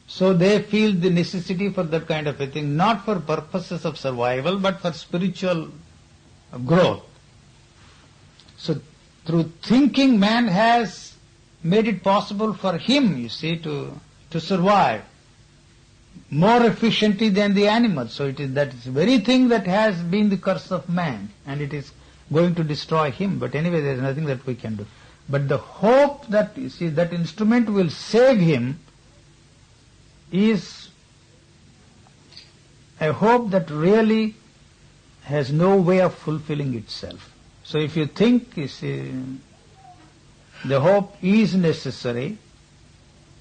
So they feel the necessity for that kind of a thing, not for purposes of survival, but for spiritual growth. So through thinking, man has made it possible for him, you see, to survive more efficiently than the animals. So that is the very thing that has been the curse of man, and it is going to destroy him. But anyway, there is nothing that we can do. But the hope that, you see, that instrument will save him is a hope that really has no way of fulfilling itself. So if you think, you see, the hope is necessary,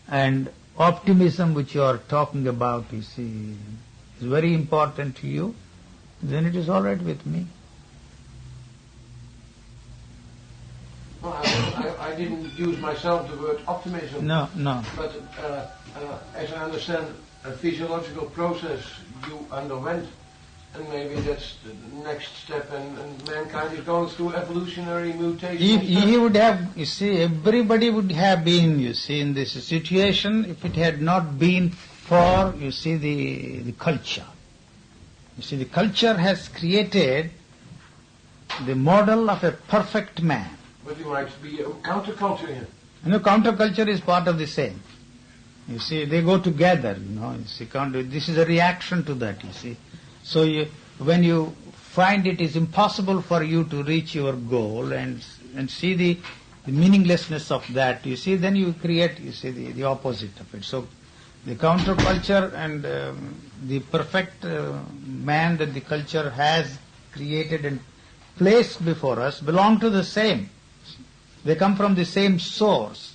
and optimism which you are talking about, you see, is very important to you, then it is all right with me. Well, I didn't use myself the word optimism. No. But as I understand, a physiological process you underwent, and maybe that's the next step, and mankind is going through evolutionary mutation. If he would have, you see, everybody would have been, you see, in this situation if it had not been for, you see, the culture. You see, the culture has created the model of a perfect man. But there might be a counterculture here. Counterculture is part of the same. You see, they go together, You see, this is a reaction to that, you see. So when you find it is impossible for you to reach your goal and see the meaninglessness of that, you see, then you create, you see, the opposite of it. So The counterculture and the perfect man that the culture has created and placed before us belong to the same. They come from the same source.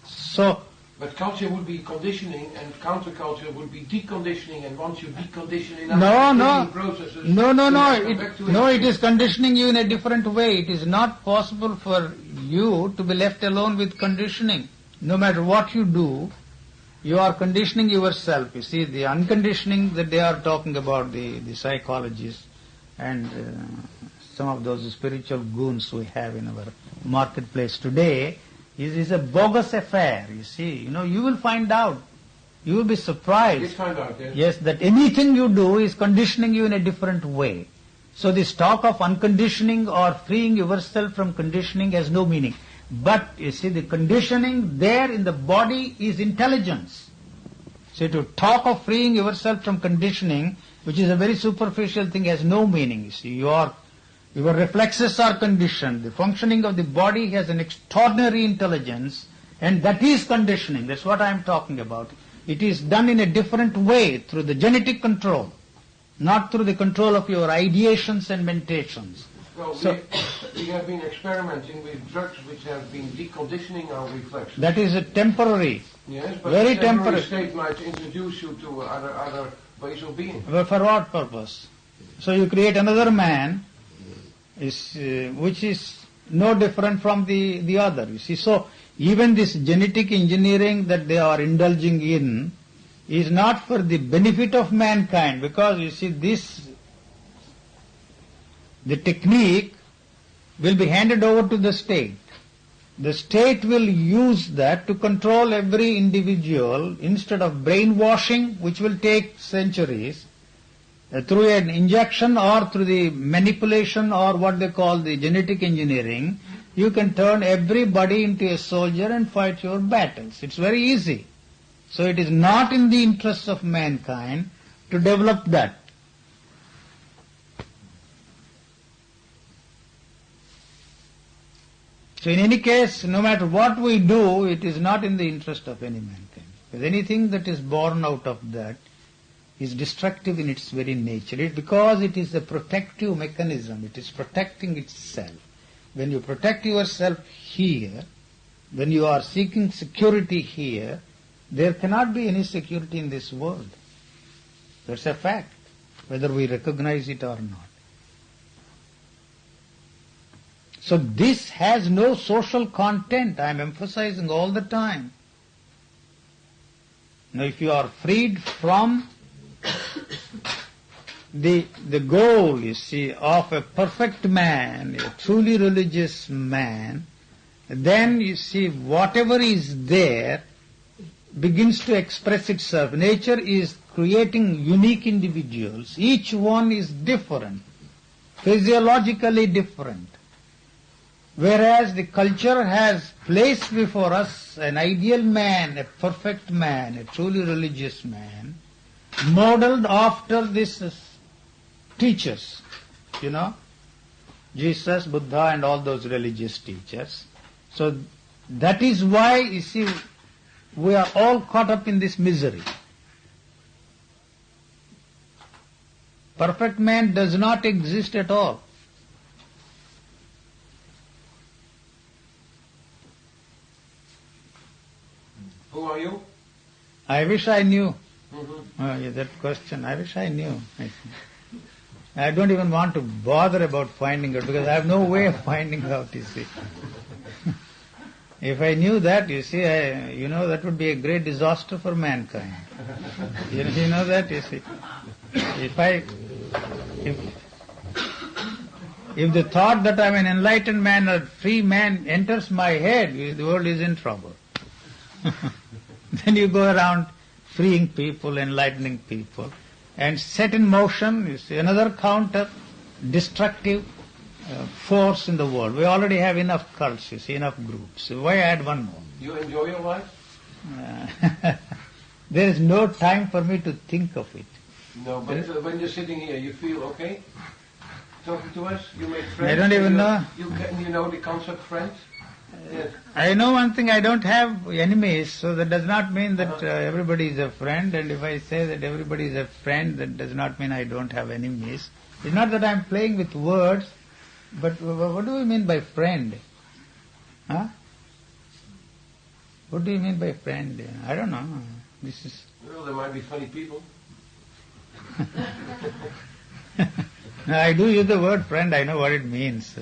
So, but culture would be conditioning and counterculture would be deconditioning, and once you decondition enough processes... It is conditioning you in a different way. It is not possible for you to be left alone with conditioning. No matter what you do, you are conditioning yourself. You see, the unconditioning that they are talking about, the psychologists and some of those spiritual goons we have in our marketplace today, is a bogus affair, you see. You will find out. You will be surprised. You find out, yes. Yes, that anything you do is conditioning you in a different way. So this talk of unconditioning or freeing yourself from conditioning has no meaning. But, you see, the conditioning there in the body is intelligence. So to talk of freeing yourself from conditioning, which is a very superficial thing, has no meaning. You see, your reflexes are conditioned. The functioning of the body has an extraordinary intelligence, and that is conditioning. That's what I am talking about. It is done in a different way, through the genetic control, not through the control of your ideations and meditations. Well, we have been experimenting with drugs which have been deconditioning our reflexes. That is a temporary. Yes, but very the temporary temporary state might introduce you to other ways of being. But for what purpose? So you create another man, which is no different from the other. You see, so even this genetic engineering that they are indulging in is not for the benefit of mankind, because you see the technique will be handed over to the state. The state will use that to control every individual instead of brainwashing, which will take centuries. Through an injection or through the manipulation or what they call the genetic engineering, you can turn everybody into a soldier and fight your battles. It's very easy. So it is not in the interests of mankind to develop that. So in any case, no matter what we do, it is not in the interest of any mankind. Because anything that is born out of that is destructive in its very nature. Because it is a protective mechanism. It is protecting itself. When you protect yourself here, when you are seeking security here, there cannot be any security in this world. That's a fact, whether we recognize it or not. So this has no social content. I am emphasizing all the time. Now if you are freed from the goal, you see, of a perfect man, a truly religious man, then you see whatever is there begins to express itself. Nature is creating unique individuals. Each one is different, physiologically different. Whereas the culture has placed before us an ideal man, a perfect man, a truly religious man, modeled after these teachers, Jesus, Buddha and all those religious teachers. So that is why, you see, we are all caught up in this misery. Perfect man does not exist at all. Who are you? I wish I knew. Mm-hmm. That question, I wish I knew. I don't even want to bother about finding out, because I have no way of finding out, you see. If I knew that, you see, that would be a great disaster for mankind. You know that, you see. If the thought that I am an enlightened man or free man enters my head, the world is in trouble. Then you go around freeing people, enlightening people, and set in motion, you see, another counter-destructive force in the world. We already have enough cults, you see, enough groups. So why add one more? You enjoy your life? There is no time for me to think of it. No, but when you're sitting here, you feel okay? Talking to us? You make friends? I don't even know. You know the concept friends? Yes. I know one thing, I don't have enemies, so that does not mean that everybody is a friend, and if I say that everybody is a friend, that does not mean I don't have enemies. It's not that I'm playing with words, but what do we mean by friend? Huh? What do you mean by friend? I don't know. This is... Well, there might be funny people. No, I do use the word friend, I know what it means.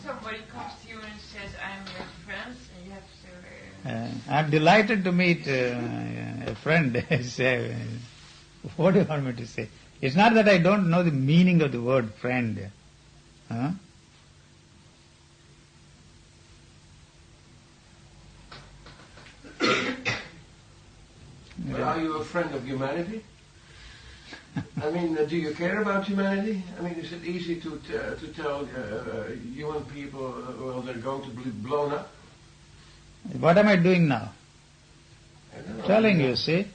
Somebody comes to you and says, I'm your friend, and you have to... I'm delighted to meet a friend. Say, what do you want me to say? It's not that I don't know the meaning of the word friend. Huh? But are you a friend of humanity? I mean, do you care about humanity? I mean, is it easy to tell human people, well, they're going to be blown up? What am I doing now? I don't know. Telling you, see?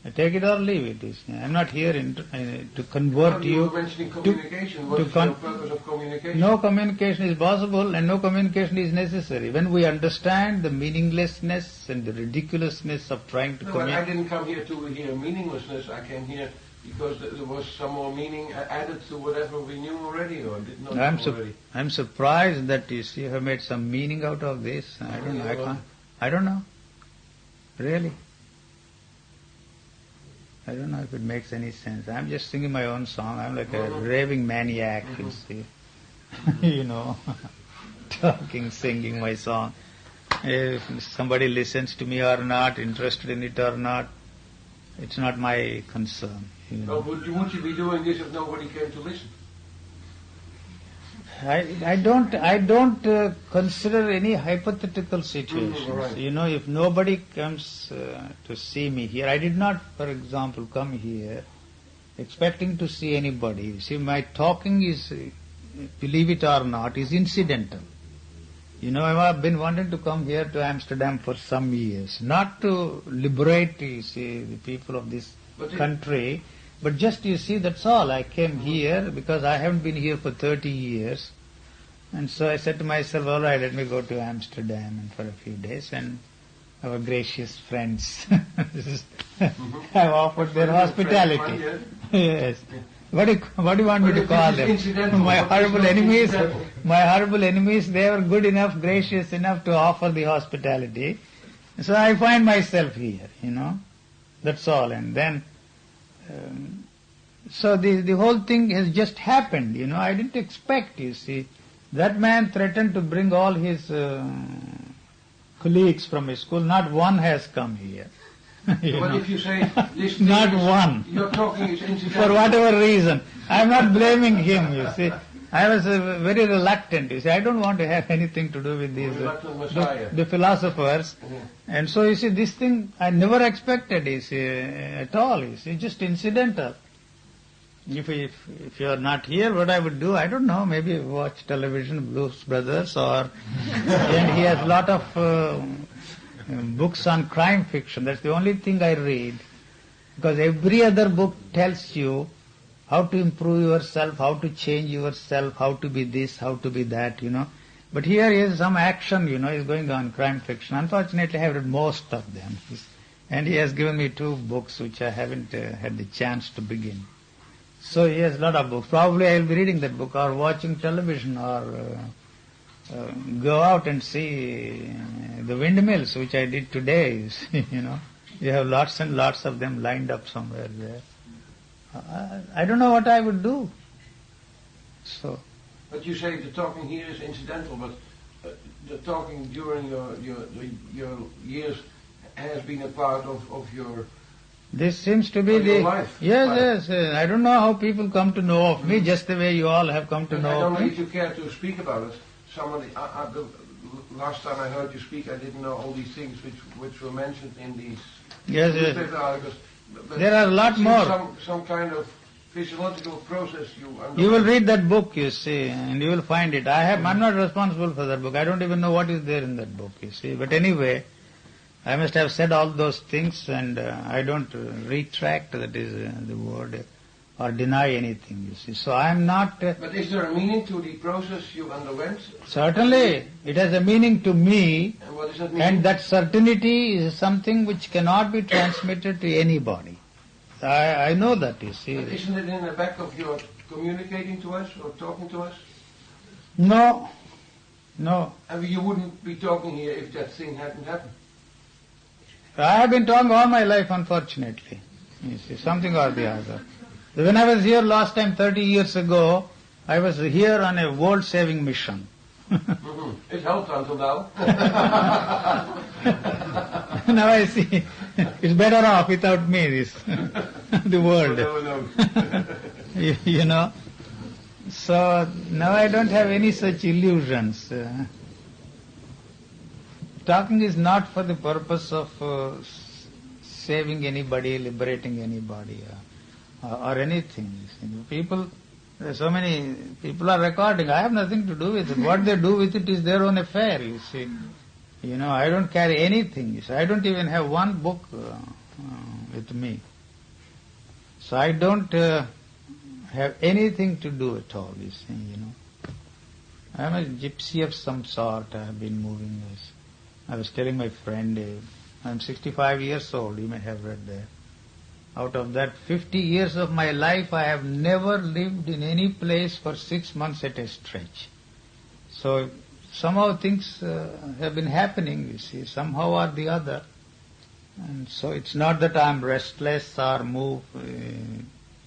I take it or leave it. You see. I'm not here to convert You you. were mentioning communication. What to is the purpose of communication? No communication is possible and no communication is necessary. When we understand the meaninglessness and the ridiculousness of trying to No, but I communicate. didn't come here to hear meaninglessness. I came here because there was some more meaning added to whatever we knew already or did not know already. I'm surprised that you see, you have made some meaning out of this. I don't know. I don't know. Really. I don't know if it makes any sense. I'm just singing my own song. I'm like a raving maniac, you see. You know, talking, singing my song. If somebody listens to me or not, interested in it or not, it's not my concern. You know. Would you be doing this if nobody came to listen? I don't consider any hypothetical situations. Right. You know, if nobody comes to see me here, I did not, for example, come here expecting to see anybody. You see, my talking is, believe it or not, is incidental. You know, I've been wanting to come here to Amsterdam for some years, not to liberate, you see, the people of this country, but just, you see, that's all. I came here because I haven't been here for 30 years. And so I said to myself, all right, let me go to Amsterdam and for a few days, and our gracious friends have offered their hospitality. Yes. What do you want me to call them? My horrible enemies, they were good enough, gracious enough to offer the hospitality. So I find myself here, you know. That's all. And then, so the whole thing has just happened, you know. I didn't expect, you see. That man threatened to bring all his colleagues from his school. Not one has come here. But if you say this not one. You're talking is incidental. For whatever reason. I'm not blaming him, you see. I was very reluctant, you see. I don't want to have anything to do with these the philosophers. Mm-hmm. And so, you see, this thing I never expected, you see, at all, you see, just incidental. If you are not here, what I would do, I don't know, maybe watch television, Blues Brothers, or and he has a lot of books on crime fiction. That's the only thing I read. Because every other book tells you how to improve yourself, how to change yourself, how to be this, how to be that, you know. But here is some action, you know, is going on, crime fiction. Unfortunately, I have read most of them. And he has given me 2 books which I haven't had the chance to begin. So he has a lot of books. Probably I will be reading that book or watching television or go out and see the windmills, which I did today, you know. You have lots and lots of them lined up somewhere there. I don't know what I would do. So. But you say the talking here is incidental, but the talking during your years has been a part of your... This seems to be the life. Yes. I don't know how people come to know of me, just the way you all have come to know I don't of know me. if you care to speak about it. The last time I heard you speak, I didn't know all these things which were mentioned in these newspaper articles. But there are a lot more. Some kind of physiological process you understand. You will read that book, you see, and you will find it. I'm not responsible for that book. I don't even know what is there in that book, you see. But anyway, I must have said all those things, and I don't retract, that is the word, or deny anything, you see. So I am not... But is there a meaning to the process you underwent? Certainly, it has a meaning to me, And what does that mean? and that certainty is something which cannot be transmitted to anybody. I know that, you see. But isn't it in the back of your communicating to us or talking to us? No. And you wouldn't be talking here if that thing hadn't happened. I have been talking all my life, unfortunately. You see, something or the other. When I was here last time, 30 years ago, I was here on a world-saving mission. Mm-hmm. It helped until now. Now I see, it's better off without me, this, the world. Never knows. You know. So now I don't have any such illusions. Talking is not for the purpose of saving anybody, liberating anybody, or anything. People, so many people are recording. I have nothing to do with it. What they do with it is their own affair, you see. You know, I don't carry anything. You see. I don't even have one book with me. So I don't have anything to do at all, you see, you know. I am a gypsy of some sort. I have been moving this. I was telling my friend, I'm 65 years old, you may have read that. Out of that 50 years of my life, I have never lived in any place for 6 months at a stretch. So somehow things have been happening, you see, somehow or the other. And so it's not that I'm restless or move.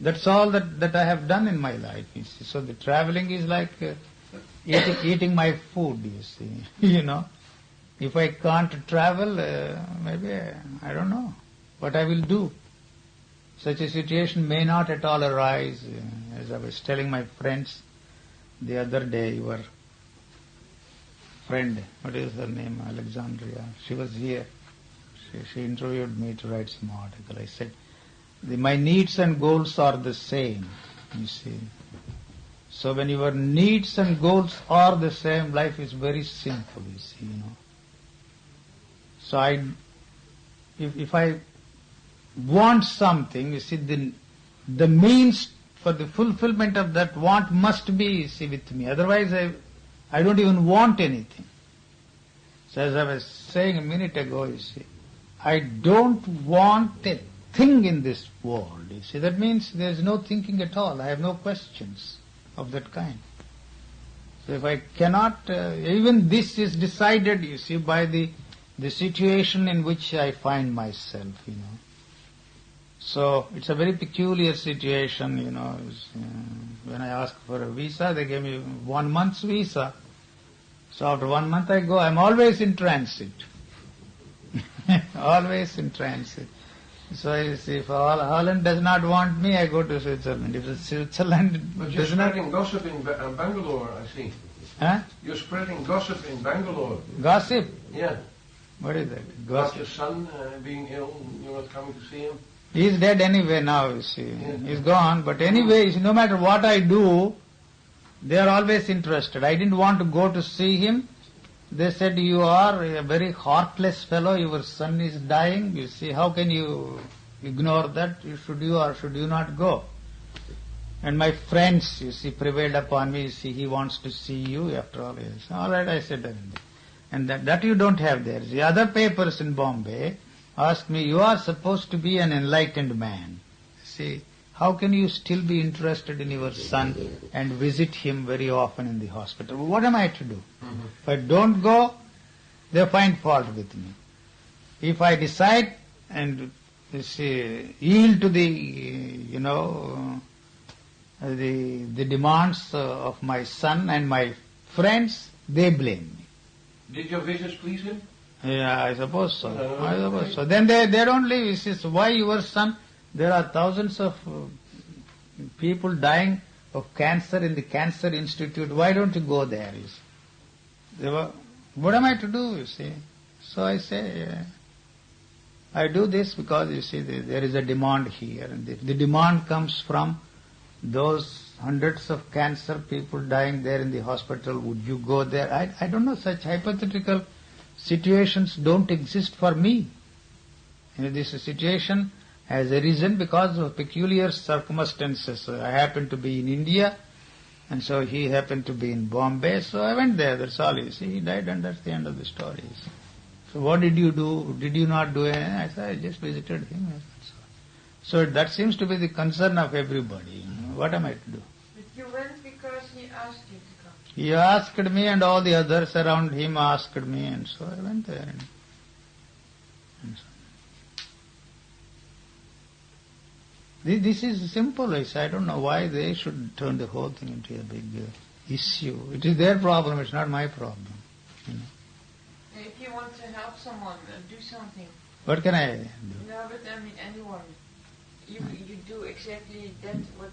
That's all that I have done in my life, you see. So the traveling is like eating my food, you see, you know. If I can't travel, maybe, I don't know what I will do. Such a situation may not at all arise. As I was telling my friends the other day, your friend, what is her name, Alexandria, she was here. She interviewed me to write some article. I said, my needs and goals are the same, you see. So when your needs and goals are the same, life is very simple, you see, you know. So if I want something, you see, the means for the fulfillment of that want must be, you see, with me. Otherwise, I don't even want anything. So as I was saying a minute ago, you see, I don't want a thing in this world, you see. That means there is no thinking at all. I have no questions of that kind. So if I cannot, even this is decided, you see, by the situation in which I find myself, you know. So it's a very peculiar situation, you know. When I asked for a visa, they gave me 1 month's visa. So after 1 month I go, I'm always in transit. Always in transit. So you see, if Holland does not want me, I go to Switzerland. If Switzerland But you're does not... spreading gossip in Bangalore, I see. Huh? You're spreading gossip in Bangalore. Gossip? Yeah. What is that? About Gossip. your son being ill, you're not coming to see him. He's dead anyway now, you see. Yeah. He's gone. But anyway, you see, no matter what I do, they are always interested. I didn't want to go to see him. They said, you are a very heartless fellow. Your son is dying. You see, how can you ignore that? Should you or should you not go? And my friends, you see, prevailed upon me. You see, he wants to see you after all. Yes. All right, I said. And that you don't have there. The other papers in Bombay asked me, you are supposed to be an enlightened man. See, how can you still be interested in your son and visit him very often in the hospital? What am I to do? Mm-hmm. If I don't go, they find fault with me. If I decide and you see, yield to the, you know, the demands of my son and my friends, they blame me. Did your visits please him? Yeah, I suppose so. I suppose so. Then they don't leave. He says, why your son? There are thousands of people dying of cancer in the Cancer Institute. Why don't you go there? You see. What am I to do, you see? So I say, I do this because, you see, there is a demand here. And if the demand comes from those hundreds of cancer people dying there in the hospital, would you go there? I don't know, such hypothetical situations don't exist for me. You know, this situation as a reason because of peculiar circumstances. I happened to be in India, and so he happened to be in Bombay, so I went there, that's all. You see, he died, and that's the end of the story. So what did you do? Did you not do anything? I said, I just visited him. So that seems to be the concern of everybody. What am I to do? But you went because he asked you to come. He asked me, and all the others around him asked me, and so I went there. And so. This is simple. I don't know why they should turn the whole thing into a big issue. It is their problem, it's not my problem. If you want to help someone, do something. What can I do? No, but I mean anyone. You do exactly that what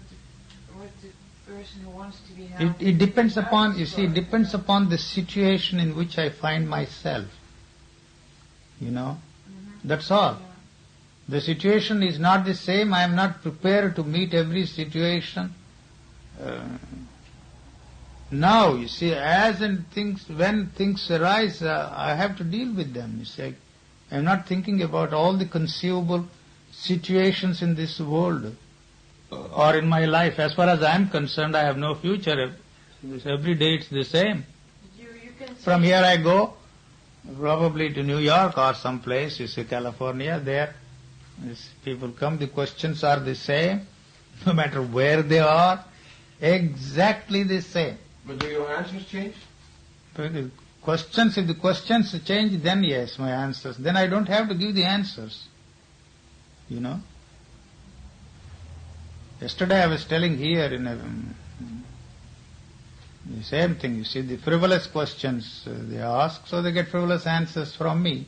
the person who wants to be helped. It depends upon, you see, it depends upon the situation in which I find myself. That's all. Yeah. The situation is not the same. I am not prepared to meet every situation. Now, you see, when things arise, I have to deal with them. You see, I am not thinking about all the conceivable situations in this world or in my life. As far as I am concerned, I have no future. Every day it's the same. You can From here I go, probably to New York or someplace, you see, California, there. People come, the questions are the same, no matter where they are, exactly the same. But do your answers change? If the questions change, then yes, my answers. Then I don't have to give the answers. Yesterday I was telling here the same thing. You see, the frivolous questions they ask, so they get frivolous answers from me.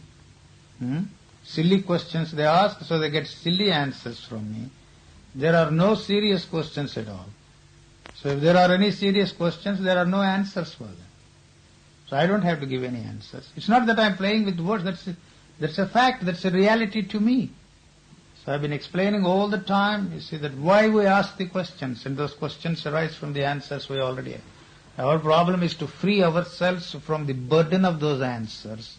Silly questions they ask, so they get silly answers from me. There are no serious questions at all. So if there are any serious questions, there are no answers for them. So I don't have to give any answers. It's not that I'm playing with words, that's a fact, that's a reality to me. So I've been explaining all the time, you see, that why we ask the questions, and those questions arise from the answers we already have. Our problem is to free ourselves from the burden of those answers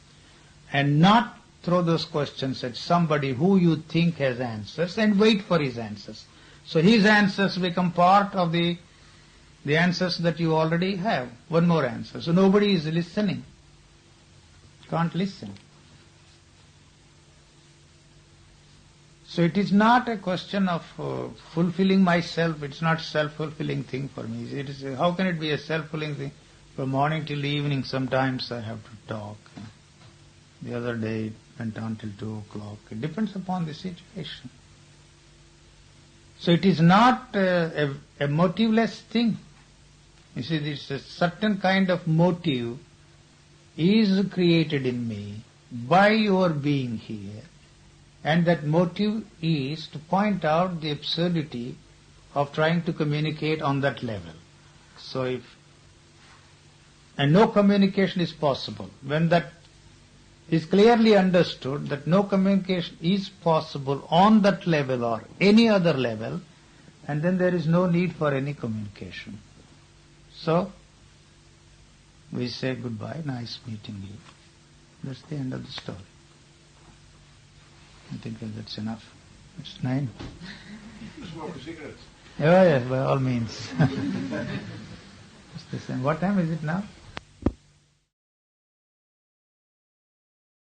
and not throw those questions at somebody who you think has answers and wait for his answers. So his answers become part of the answers that you already have. One more answer. So nobody is listening. Can't listen. So it is not a question of fulfilling myself. It's not self-fulfilling thing for me. It is, how can it be a self-fulfilling thing? From morning till evening sometimes I have to talk. The other day it went on till 2 o'clock. It depends upon the situation. So it is not a motiveless thing. You see, this a certain kind of motive is created in me by your being here. And that motive is to point out the absurdity of trying to communicate on that level. So and no communication is possible. When that is clearly understood that no communication is possible on that level or any other level, and then there is no need for any communication. So, we say goodbye, nice meeting you. That's the end of the story. I think that's enough. It's 9. Smoke a cigarette. Oh yes, by all means. It's the same. What time is it now?